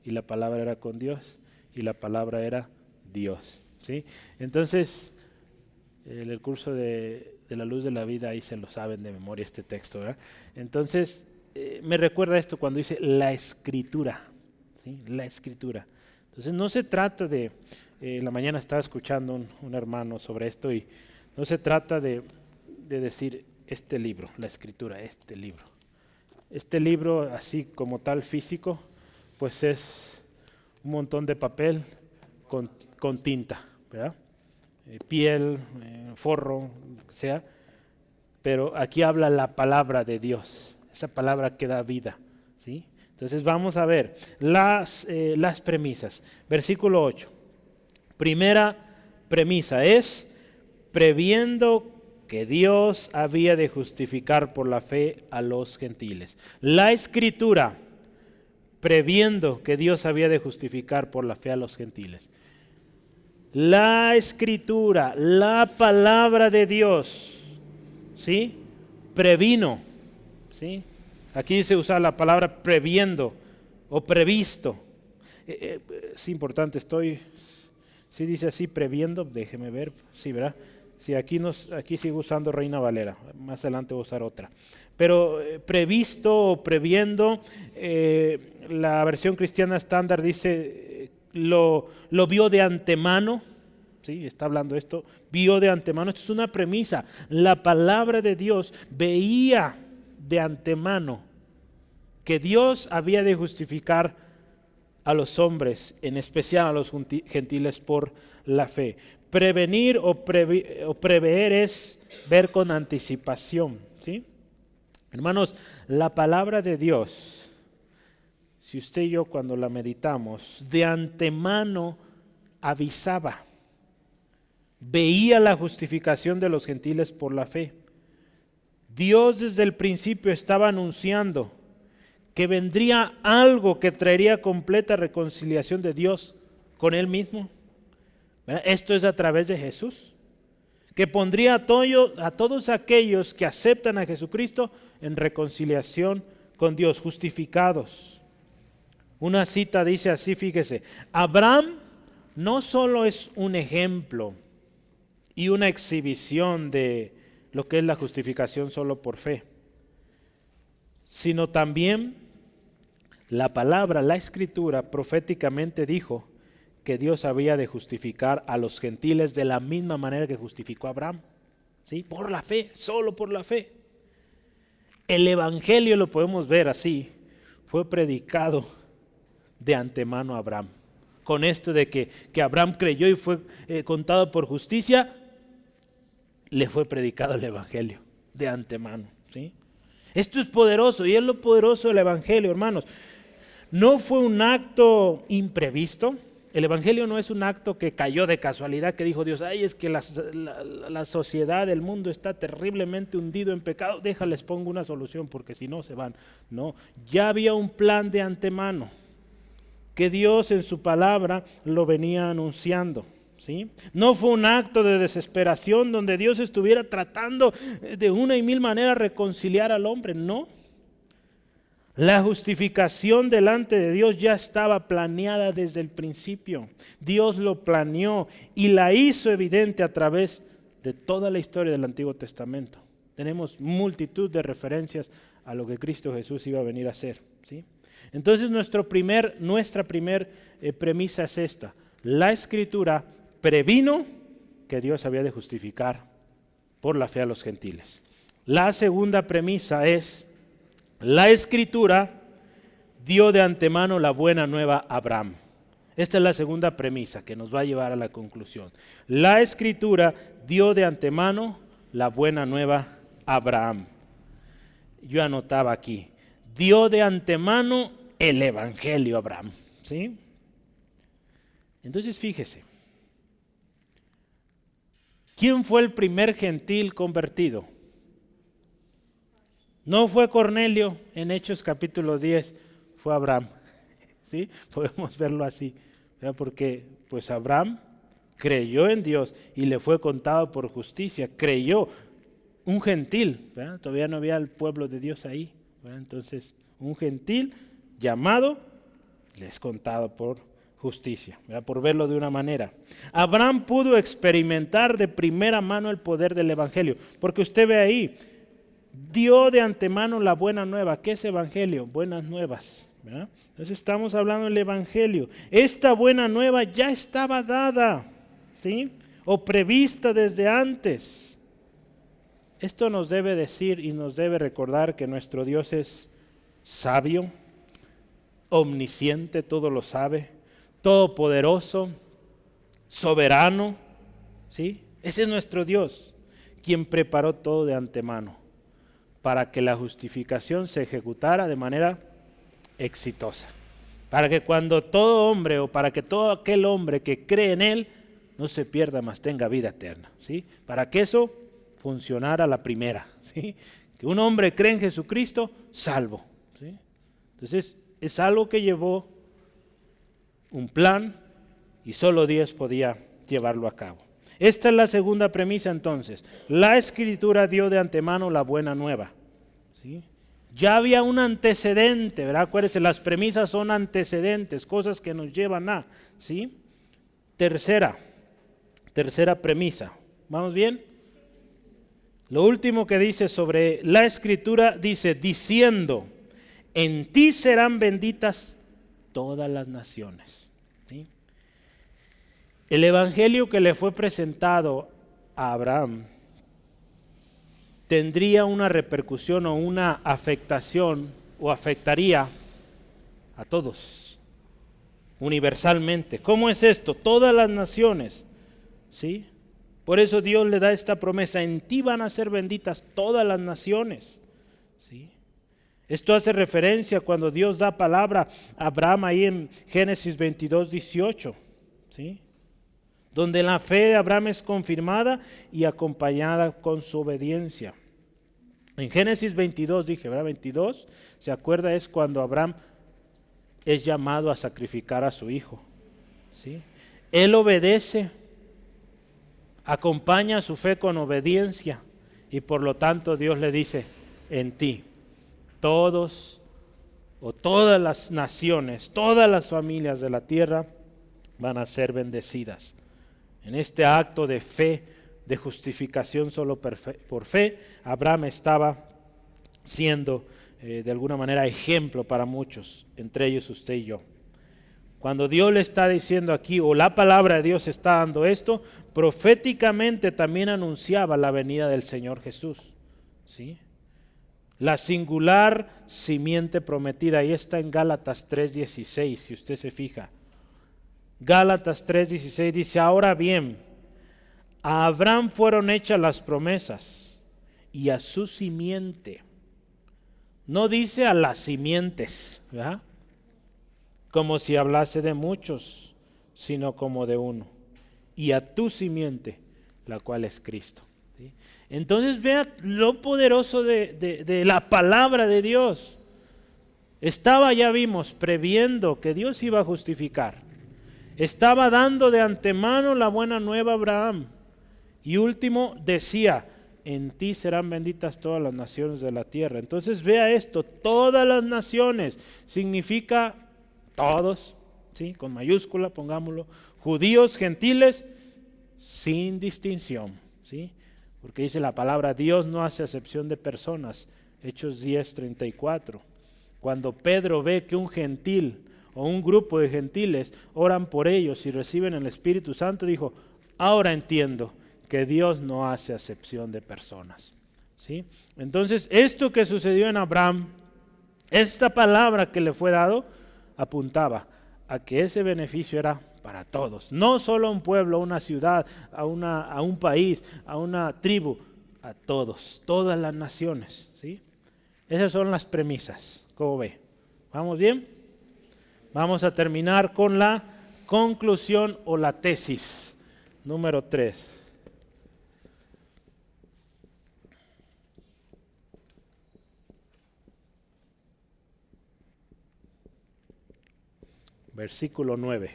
y la palabra era con Dios y la palabra era Dios, ¿sí? Entonces, en el curso de la luz de la vida ahí se lo saben de memoria este texto, ¿verdad? Entonces, me recuerda esto cuando dice la escritura, ¿sí? La escritura. Entonces no se trata de, la mañana estaba escuchando un hermano sobre esto y no se trata de decir este libro, la escritura, este libro. Este libro así como tal físico, pues es un montón de papel con tinta, ¿verdad? Piel, forro, sea, pero aquí habla la palabra de Dios, esa palabra que da vida, ¿sí? Entonces vamos a ver las premisas. Versículo 8. Primera premisa es, previendo que Dios había de justificar por la fe a los gentiles. La Escritura, previendo que Dios había de justificar por la fe a los gentiles. La Escritura, la palabra de Dios, ¿sí? Previno, ¿sí? Aquí se usa la palabra previendo o previsto. Es importante, si dice así previendo, déjeme ver, sí, ¿verdad? Sí, aquí sigo usando Reina Valera, más adelante voy a usar otra. Pero previsto o previendo, la versión cristiana estándar dice, lo vio de antemano, ¿sí? Está hablando esto, vio de antemano, esto es una premisa. La palabra de Dios veía de antemano que Dios había de justificar a los hombres, en especial a los gentiles por la fe. Prevenir o prever es ver con anticipación, ¿sí? Hermanos, la palabra de Dios, si usted y yo cuando la meditamos, de antemano avisaba, veía la justificación de los gentiles por la fe. Dios desde el principio estaba anunciando que vendría algo que traería completa reconciliación de Dios con Él mismo. ¿Verdad? Esto es a través de Jesús, que pondría a todos aquellos que aceptan a Jesucristo en reconciliación con Dios, justificados. Una cita dice así, fíjese, Abraham no solo es un ejemplo y una exhibición de lo que es la justificación solo por fe, sino también la palabra, la Escritura proféticamente dijo que Dios había de justificar a los gentiles de la misma manera que justificó a Abraham, ¿sí? Por la fe, solo por la fe. El Evangelio, lo podemos ver así, fue predicado de antemano a Abraham. Con esto de que Abraham creyó y fue contado por justicia, le fue predicado el Evangelio de antemano, ¿sí? Esto es poderoso y es lo poderoso del Evangelio, hermanos. No fue un acto imprevisto. El Evangelio no es un acto que cayó de casualidad, que dijo Dios, ay, es que la sociedad, el mundo está terriblemente hundido en pecado, déjales pongo una solución porque si no se van. No, ya había un plan de antemano que Dios en su palabra lo venía anunciando, ¿sí? No fue un acto de desesperación donde Dios estuviera tratando de una y mil maneras reconciliar al hombre, no. La justificación delante de Dios ya estaba planeada desde el principio. Dios lo planeó y la hizo evidente a través de toda la historia del Antiguo Testamento. Tenemos multitud de referencias a lo que Cristo Jesús iba a venir a hacer, ¿sí? Entonces nuestra primer premisa es esta: la Escritura previno que Dios había de justificar por la fe a los gentiles. La segunda premisa es: la Escritura dio de antemano la buena nueva a Abraham. Esta es la segunda premisa que nos va a llevar a la conclusión. La Escritura dio de antemano la buena nueva a Abraham. Yo anotaba aquí: dio de antemano el Evangelio a Abraham, ¿sí? Entonces fíjese, ¿quién fue el primer gentil convertido? No fue Cornelio en Hechos capítulo 10, fue Abraham, ¿sí? Podemos verlo así, ¿verdad? Porque pues Abraham creyó en Dios y le fue contado por justicia, creyó, un gentil, ¿verdad? Todavía no había el pueblo de Dios ahí, ¿verdad? Entonces un gentil llamado le es contado por justicia, ¿verdad? Por verlo de una manera. Abraham pudo experimentar de primera mano el poder del Evangelio, porque usted ve ahí, dio de antemano la buena nueva. ¿Qué es Evangelio? Buenas nuevas, ¿verdad? Entonces estamos hablando del Evangelio. Esta buena nueva ya estaba dada, ¿sí? O prevista desde antes. Esto nos debe decir y nos debe recordar que nuestro Dios es sabio, omnisciente, todo lo sabe, todopoderoso, soberano, ¿sí? Ese es nuestro Dios, quien preparó todo de antemano para que la justificación se ejecutara de manera exitosa. Para que cuando todo hombre, o para que todo aquel hombre que cree en Él no se pierda, mas tenga vida eterna, ¿sí? Para que eso funcionara la primera, ¿sí? Que un hombre cree en Jesucristo, salvo, ¿sí? Entonces es algo que llevó un plan y solo Dios podía llevarlo a cabo. Esta es la segunda premisa entonces. La Escritura dio de antemano la buena nueva, ¿sí? Ya había un antecedente, ¿verdad? Acuérdense, las premisas son antecedentes, cosas que nos llevan a, ¿sí? Tercera premisa. ¿Vamos bien? Lo último que dice sobre la Escritura, dice, diciendo, en ti serán benditas todas las naciones, ¿sí? El evangelio que le fue presentado a Abraham tendría una repercusión o una afectación, o afectaría a todos, universalmente. ¿Cómo es esto? Todas las naciones, ¿sí? Por eso Dios le da esta promesa: en ti van a ser benditas todas las naciones, ¿sí? Esto hace referencia cuando Dios da palabra a Abraham ahí en Génesis 22, 18, ¿sí? Donde la fe de Abraham es confirmada y acompañada con su obediencia. En Génesis 22 dije, ¿verdad? 22, ¿se acuerda? Es cuando Abraham es llamado a sacrificar a su hijo, ¿sí? Él obedece, acompaña su fe con obediencia, y por lo tanto Dios le dice: en ti todos o todas las naciones, todas las familias de la tierra van a ser bendecidas. En este acto de fe, de justificación solo por fe, Abraham estaba siendo de alguna manera ejemplo para muchos, entre ellos usted y yo. Cuando Dios le está diciendo aquí, o la palabra de Dios está dando esto, proféticamente también anunciaba la venida del Señor Jesús, ¿sí? La singular simiente prometida, ahí está en Gálatas 3:16, si usted se fija. Gálatas 3:16 dice: ahora bien, a Abraham fueron hechas las promesas y a su simiente. No dice a las simientes, ¿verdad? Como si hablase de muchos, sino como de uno. Y a tu simiente, la cual es Cristo, ¿sí? Entonces vea lo poderoso de la palabra de Dios. Estaba, ya vimos, previendo que Dios iba a justificar. Estaba dando de antemano la buena nueva a Abraham. Y último decía: en ti serán benditas todas las naciones de la tierra. Entonces vea esto: todas las naciones significa todos, ¿sí? Con mayúscula, pongámoslo, judíos, gentiles, sin distinción, ¿sí? Porque dice la palabra: Dios no hace acepción de personas, Hechos 10:34. Cuando Pedro ve que un gentil o un grupo de gentiles oran por ellos y reciben el Espíritu Santo, dijo, ahora entiendo que Dios no hace acepción de personas. ¿Sí? Entonces, esto que sucedió en Abraham, esta palabra que le fue dado, apuntaba a que ese beneficio era para todos, no solo a un pueblo, a una ciudad, a un país, a una tribu, a todos, todas las naciones. ¿Sí? Esas son las premisas. ¿Cómo ve? ¿Vamos bien? Vamos a terminar con la conclusión o la tesis número 3. Versículo 9.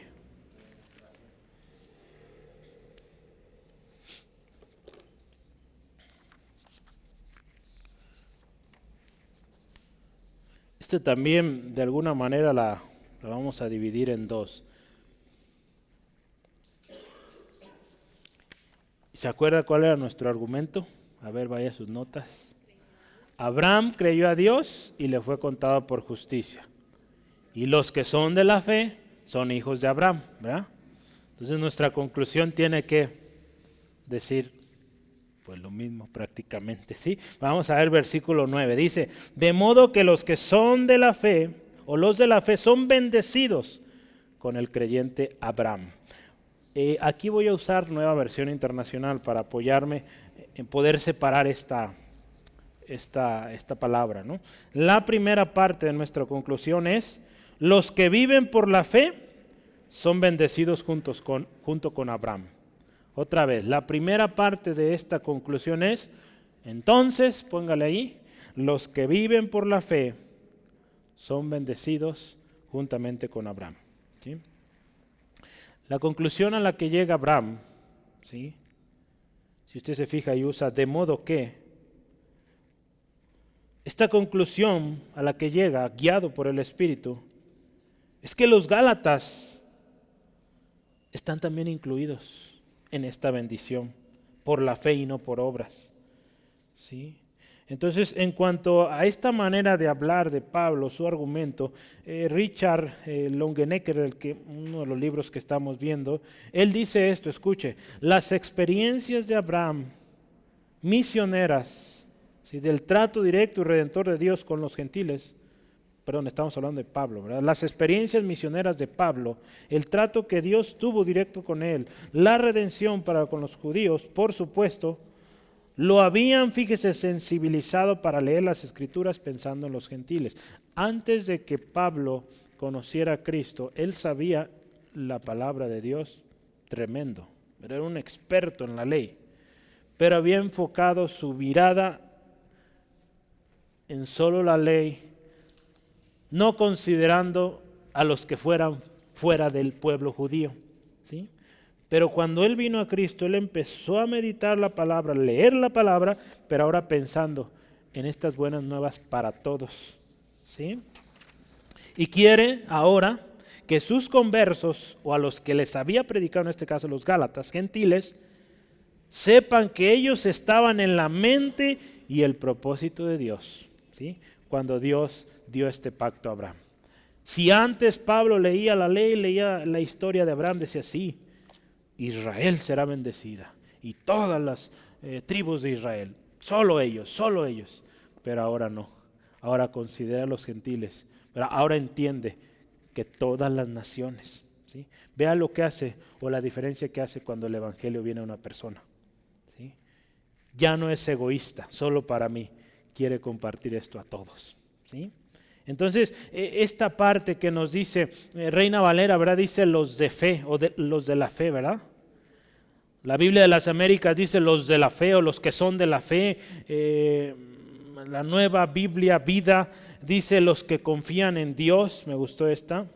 Este también de alguna manera la vamos a dividir en dos. ¿Se acuerda cuál era nuestro argumento? A ver, vaya a sus notas. Abraham creyó a Dios y le fue contado por justicia. Y los que son de la fe son hijos de Abraham, ¿verdad? Entonces nuestra conclusión tiene que decir pues lo mismo prácticamente, ¿sí? Vamos a ver versículo 9. Dice, de modo que los que son de la fe, o los de la fe, son bendecidos con el creyente Abraham. Aquí voy a usar Nueva Versión Internacional para apoyarme en poder separar esta palabra, ¿no? La primera parte de nuestra conclusión es, los que viven por la fe son bendecidos junto con Abraham. Otra vez, la primera parte de esta conclusión es, entonces, póngale ahí, los que viven por la fe son bendecidos juntamente con Abraham. ¿Sí? La conclusión a la que llega Abraham, ¿sí? Si usted se fija y usa de modo que, esta conclusión a la que llega, guiado por el Espíritu, es que los Gálatas están también incluidos en esta bendición, por la fe y no por obras. ¿Sí? Entonces, en cuanto a esta manera de hablar de Pablo, su argumento, Richard Longenecker, uno de los libros que estamos viendo, él dice esto, escuche, las experiencias de Abraham, misioneras, ¿sí? Del trato directo y redentor de Dios con los gentiles, estamos hablando de Pablo, ¿verdad? Las experiencias misioneras de Pablo, el trato que Dios tuvo directo con él, la redención para con los judíos, por supuesto, lo habían, fíjese, sensibilizado para leer las Escrituras pensando en los gentiles. Antes de que Pablo conociera a Cristo, él sabía la palabra de Dios tremendo, era un experto en la ley, pero había enfocado su mirada en solo la ley, no considerando a los que fueran fuera del pueblo judío. ¿Sí? Pero cuando él vino a Cristo, él empezó a meditar la palabra, leer la palabra, pero ahora pensando en estas buenas nuevas para todos. ¿Sí? Y quiere ahora que sus conversos, o a los que les había predicado, en este caso los Gálatas, gentiles, sepan que ellos estaban en la mente y el propósito de Dios. ¿Sí? Cuando Dios dio este pacto a Abraham. Si antes Pablo leía la ley, leía la historia de Abraham, decía sí, Israel será bendecida y todas las tribus de Israel, solo ellos, pero ahora no, ahora considera a los gentiles, pero ahora entiende que todas las naciones, ¿sí? Vea lo que hace o la diferencia que hace cuando el evangelio viene a una persona, ¿sí? Ya no es egoísta, solo para mí, quiere compartir esto a todos, ¿sí? Entonces, esta parte que nos dice Reina Valera, ¿verdad? Dice los de fe o los de la fe, ¿verdad? La Biblia de las Américas dice los de la fe o los que son de la fe. La Nueva Biblia Vida dice los que confían en Dios, me gustó esta.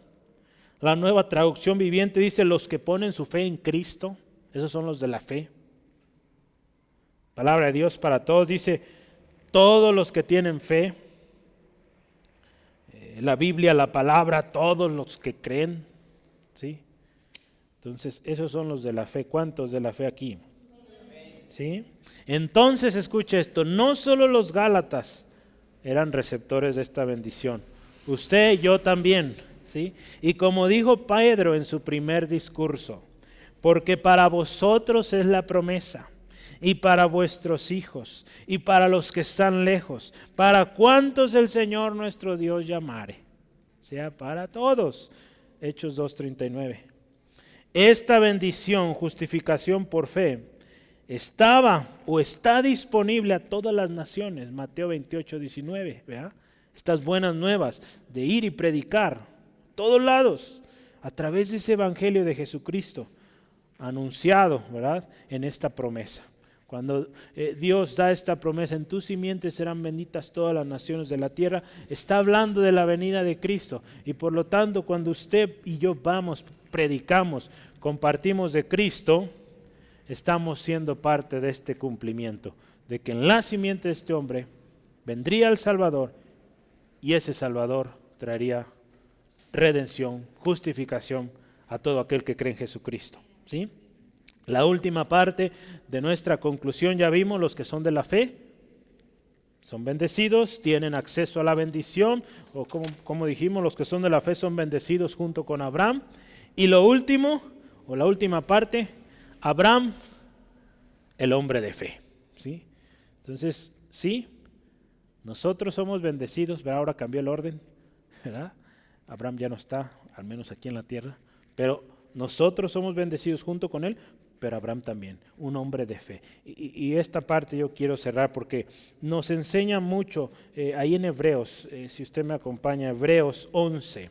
La Nueva Traducción Viviente dice los que ponen su fe en Cristo, esos son los de la fe. Palabra de Dios para todos dice todos los que tienen fe. La Biblia, la palabra, todos los que creen, ¿sí? Entonces, esos son los de la fe. ¿Cuántos de la fe aquí? ¿Sí? Entonces, escuche esto, no solo los Gálatas eran receptores de esta bendición. Usted y yo también, ¿sí? Y como dijo Pedro en su primer discurso, porque para vosotros es la promesa, y para vuestros hijos, y para los que están lejos, para cuantos el Señor nuestro Dios llamare, sea para todos. Hechos 2:39. Esta bendición, justificación por fe, estaba o está disponible a todas las naciones. Mateo 28:19, ¿verdad? Estas buenas nuevas de ir y predicar todos lados a través de ese evangelio de Jesucristo anunciado, ¿verdad? En esta promesa. Cuando Dios da esta promesa, en tu simiente serán benditas todas las naciones de la tierra, está hablando de la venida de Cristo. Y por lo tanto, cuando usted y yo vamos, predicamos, compartimos de Cristo, estamos siendo parte de este cumplimiento, de que en la simiente de este hombre vendría el Salvador, y ese Salvador traería redención, justificación a todo aquel que cree en Jesucristo, ¿sí? La última parte de nuestra conclusión, ya vimos, los que son de la fe son bendecidos, tienen acceso a la bendición, o como dijimos, los que son de la fe son bendecidos junto con Abraham. Y lo último, o la última parte, Abraham, el hombre de fe, ¿sí? Entonces, sí, nosotros somos bendecidos, pero ahora cambió el orden, ¿verdad? Abraham ya no está, al menos aquí en la tierra, pero nosotros somos bendecidos junto con él, pero Abraham también, un hombre de fe. Y esta parte yo quiero cerrar porque nos enseña mucho ahí en Hebreos, si usted me acompaña, Hebreos 11.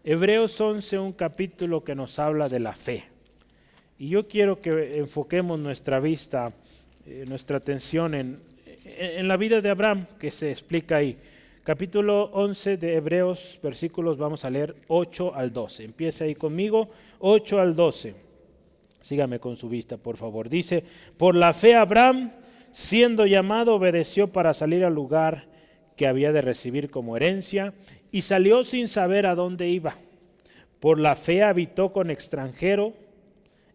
Hebreos 11, un capítulo que nos habla de la fe. Y yo quiero que enfoquemos nuestra vista, nuestra atención en la vida de Abraham, que se explica ahí. Capítulo 11 de Hebreos, versículos, vamos a leer 8 al 12. Empieza ahí conmigo, 8 al 12. Sígame con su vista, por favor. Dice, por la fe Abraham, siendo llamado, obedeció para salir al lugar que había de recibir como herencia, y salió sin saber a dónde iba. Por la fe habitó con extranjero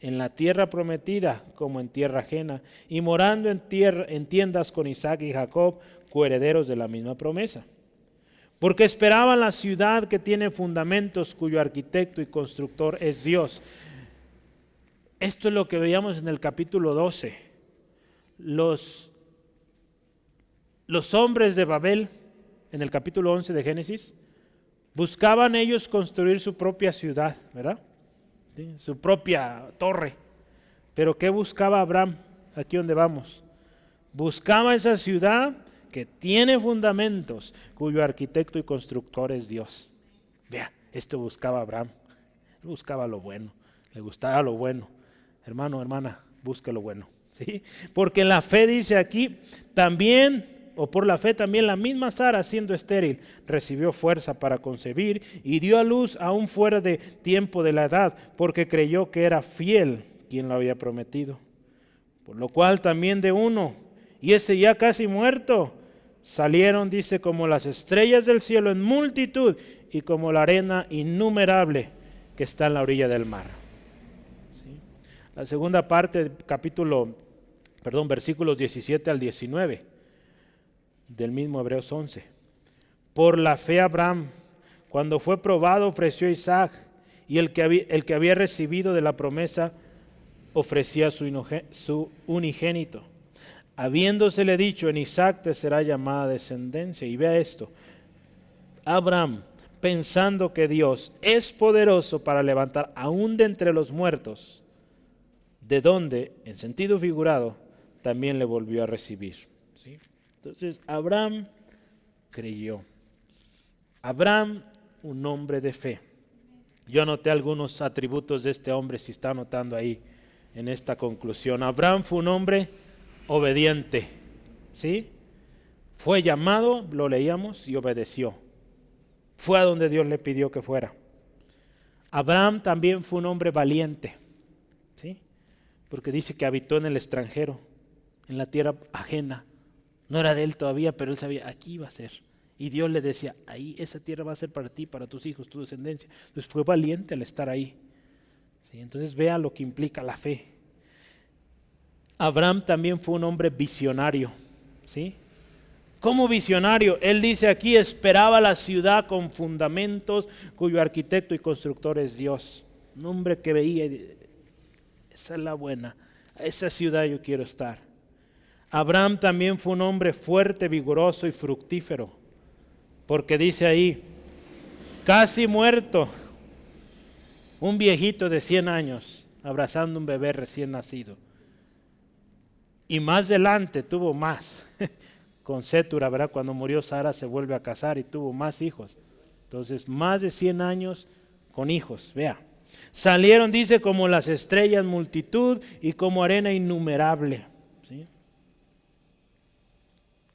en la tierra prometida como en tierra ajena, y morando en tiendas con Isaac y Jacob, coherederos de la misma promesa. Porque esperaban la ciudad que tiene fundamentos, cuyo arquitecto y constructor es Dios. Esto es lo que veíamos en el capítulo 12. Los hombres de Babel, en el capítulo 11 de Génesis, buscaban ellos construir su propia ciudad, ¿verdad? ¿Sí? Su propia torre. Pero ¿qué buscaba Abraham? Aquí donde vamos. Buscaba esa ciudad que tiene fundamentos, cuyo arquitecto y constructor es Dios. Vea, esto buscaba Abraham. Él buscaba lo bueno, le gustaba lo bueno. Hermano, hermana, busque lo bueno, ¿sí? Porque en la fe dice aquí, también, o por la fe también, la misma Sara, siendo estéril, recibió fuerza para concebir y dio a luz aún fuera de tiempo de la edad, porque creyó que era fiel quien lo había prometido. Por lo cual también de uno, y ese ya casi muerto, salieron, dice, como las estrellas del cielo en multitud y como la arena innumerable que está en la orilla del mar. La segunda parte del versículos 17 al 19 del mismo Hebreos 11. Por la fe Abraham, cuando fue probado, ofreció a Isaac, y el que había recibido de la promesa ofrecía su unigénito, habiéndosele dicho, en Isaac te será llamada descendencia. Y vea esto, Abraham, pensando que Dios es poderoso para levantar aún de entre los muertos, de donde, en sentido figurado, también le volvió a recibir, ¿sí? Entonces, Abraham creyó. Abraham, un hombre de fe. Yo anoté algunos atributos de este hombre, si está anotando ahí en esta conclusión. Abraham fue un hombre obediente, ¿sí? Fue llamado, lo leíamos, y obedeció. Fue a donde Dios le pidió que fuera. Abraham también fue un hombre valiente, ¿sí? Porque dice que habitó en el extranjero, en la tierra ajena. No era de él todavía, pero él sabía, aquí iba a ser. Y Dios le decía, ahí esa tierra va a ser para ti, para tus hijos, tu descendencia. Entonces fue valiente al estar ahí. ¿Sí? Entonces vea lo que implica la fe. Abraham también fue un hombre visionario, ¿sí? Como visionario, él dice aquí, esperaba la ciudad con fundamentos, cuyo arquitecto y constructor es Dios. Un hombre que veía, esa es la buena, a esa ciudad yo quiero estar. Abraham también fue un hombre fuerte, vigoroso y fructífero, porque dice ahí, casi muerto, un viejito de 100 años, abrazando un bebé recién nacido. Y más adelante tuvo más. Con Sétura, ¿verdad? Cuando murió Sara se vuelve a casar y tuvo más hijos. Entonces, más de 100 años con hijos, vea. Salieron, dice, como las estrellas multitud y como arena innumerable. ¿Sí?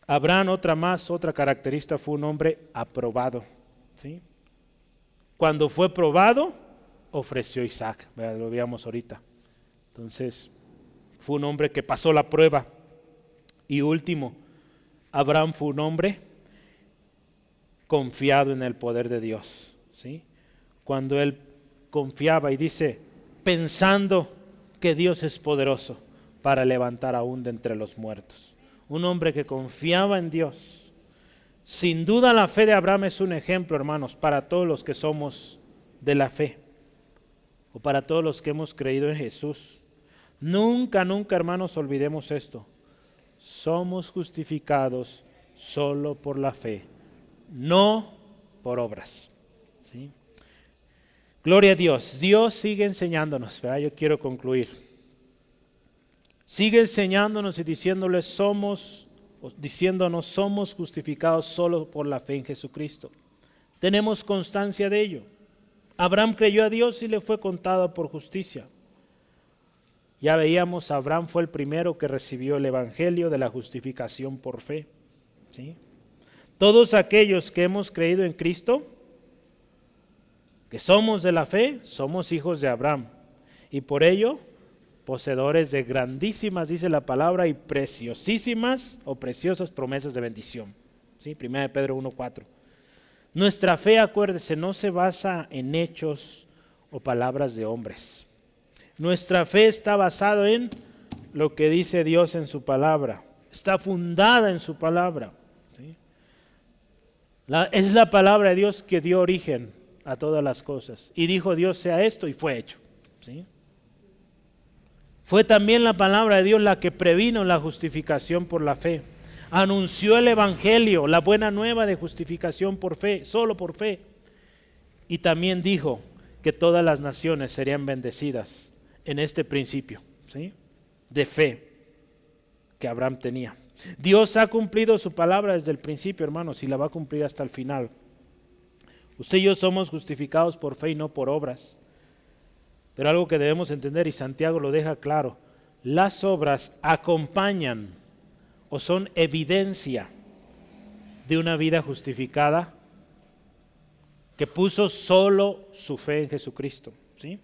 Abraham, otra característica, fue un hombre aprobado. ¿Sí? Cuando fue probado, ofreció Isaac, ¿verdad? Lo veíamos ahorita. Entonces, fue un hombre que pasó la prueba. Y último, Abraham fue un hombre confiado en el poder de Dios. ¿Sí? Cuando él confiaba y dice, pensando que Dios es poderoso para levantar aún de entre los muertos. Un hombre que confiaba en Dios. Sin duda la fe de Abraham es un ejemplo, hermanos, para todos los que somos de la fe. O para todos los que hemos creído en Jesús. Nunca, hermanos, olvidemos esto. Somos justificados solo por la fe, no por obras. ¿Sí? Gloria a Dios. Dios sigue enseñándonos, ¿verdad? Yo quiero concluir. Sigue enseñándonos y diciéndonos somos justificados solo por la fe en Jesucristo. Tenemos constancia de ello. Abraham creyó a Dios y le fue contado por justicia. Ya veíamos, Abraham fue el primero que recibió el evangelio de la justificación por fe. ¿Sí? Todos aquellos que hemos creído en Cristo, que somos de la fe, somos hijos de Abraham. Y por ello, poseedores de grandísimas, dice la palabra, y preciosísimas o preciosas promesas de bendición. ¿Sí? 1 Pedro 1:4. Nuestra fe, acuérdese, no se basa en hechos o palabras de hombres. Nuestra fe está basada en lo que dice Dios en su palabra. Está fundada en su palabra. ¿Sí? Es la palabra de Dios que dio origen a todas las cosas. Y dijo Dios sea esto y fue hecho. ¿Sí? Fue también la palabra de Dios la que previno la justificación por la fe. Anunció el evangelio, la buena nueva de justificación por fe, solo por fe. Y también dijo que todas las naciones serían bendecidas en este principio, ¿sí? De fe que Abraham tenía. Dios ha cumplido su palabra desde el principio, hermanos, y la va a cumplir hasta el final. Usted y yo somos justificados por fe y no por obras. Pero algo que debemos entender, y Santiago lo deja claro, las obras acompañan o son evidencia de una vida justificada que puso solo su fe en Jesucristo, ¿sí?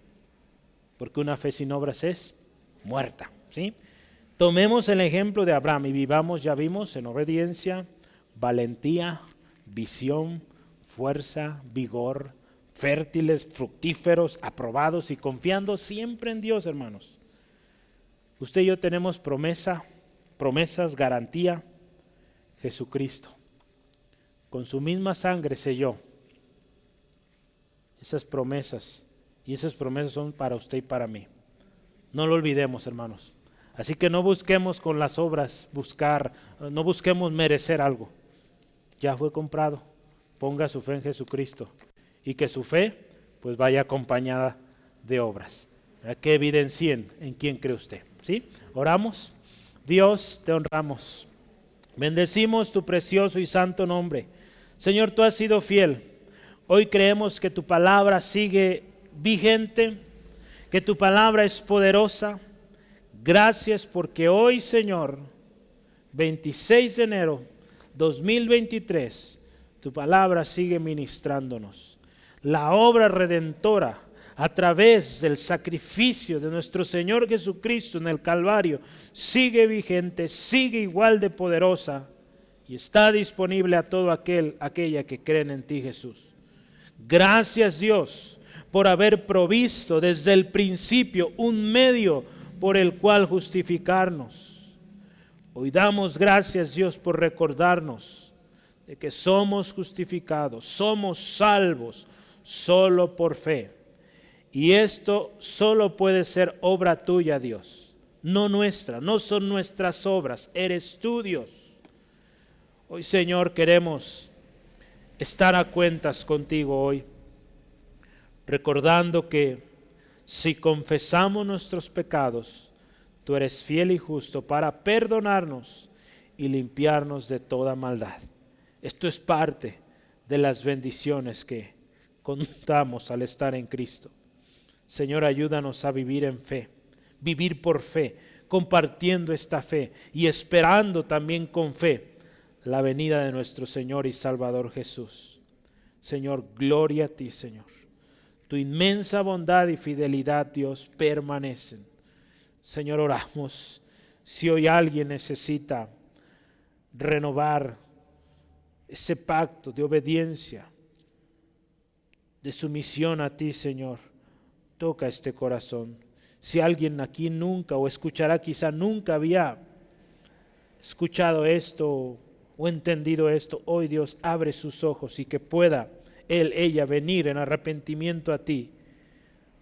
Porque una fe sin obras es muerta, ¿sí? Tomemos el ejemplo de Abraham y vivamos, ya vimos, en obediencia, valentía, visión, fuerza, vigor, fértiles, fructíferos, aprobados y confiando siempre en Dios, hermanos. Usted y yo tenemos promesas, garantía, Jesucristo. Con su misma sangre selló esas promesas. Y esas promesas son para usted y para mí. No lo olvidemos, hermanos. Así que no busquemos con las obras no busquemos merecer algo. Ya fue comprado. Ponga su fe en Jesucristo. Y que su fe pues vaya acompañada de obras. ¿Verdad? Que evidencien en quién cree usted. ¿Sí? Oramos. Dios, te honramos. Bendecimos tu precioso y santo nombre. Señor, tú has sido fiel. Hoy creemos que tu palabra sigue vigente, que tu palabra es poderosa. Gracias porque hoy, Señor, 26 de enero 2023, tu palabra sigue ministrándonos. La obra redentora a través del sacrificio de nuestro Señor Jesucristo en el Calvario sigue vigente, sigue igual de poderosa y está disponible a todo aquella que creen en ti, Jesús. Gracias, Dios, por haber provisto desde el principio un medio por el cual justificarnos. Hoy damos gracias, Dios, por recordarnos de que somos justificados, somos salvos solo por fe. Y esto solo puede ser obra tuya, Dios, no nuestra, no son nuestras obras, eres tú, Dios. Hoy, Señor, queremos estar a cuentas contigo hoy, recordando que si confesamos nuestros pecados, tú eres fiel y justo para perdonarnos y limpiarnos de toda maldad. Esto es parte de las bendiciones que contamos al estar en Cristo. Señor, ayúdanos a vivir en fe, vivir por fe, compartiendo esta fe y esperando también con fe la venida de nuestro Señor y Salvador Jesús. Señor, gloria a ti, Señor. Tu inmensa bondad y fidelidad, Dios, permanecen. Señor, oramos, si hoy alguien necesita renovar ese pacto de obediencia, de sumisión a ti, Señor, toca este corazón. Si alguien aquí nunca o escuchará, quizá nunca había escuchado esto o entendido esto, hoy Dios abre sus ojos y que pueda él, ella venir en arrepentimiento a ti,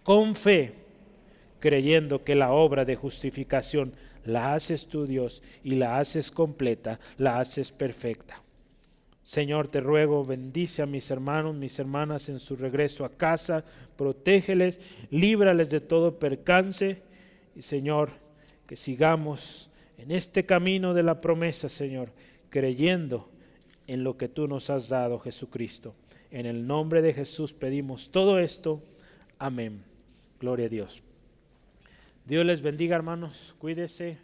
con fe, creyendo que la obra de justificación la haces tú, Dios, y la haces completa, la haces perfecta. Señor, te ruego, bendice a mis hermanos, mis hermanas en su regreso a casa, protégeles, líbrales de todo percance, y Señor, que sigamos en este camino de la promesa, Señor, creyendo en lo que tú nos has dado, Jesucristo. En el nombre de Jesús pedimos todo esto. Amén. Gloria a Dios. Dios les bendiga, hermanos. Cuídese.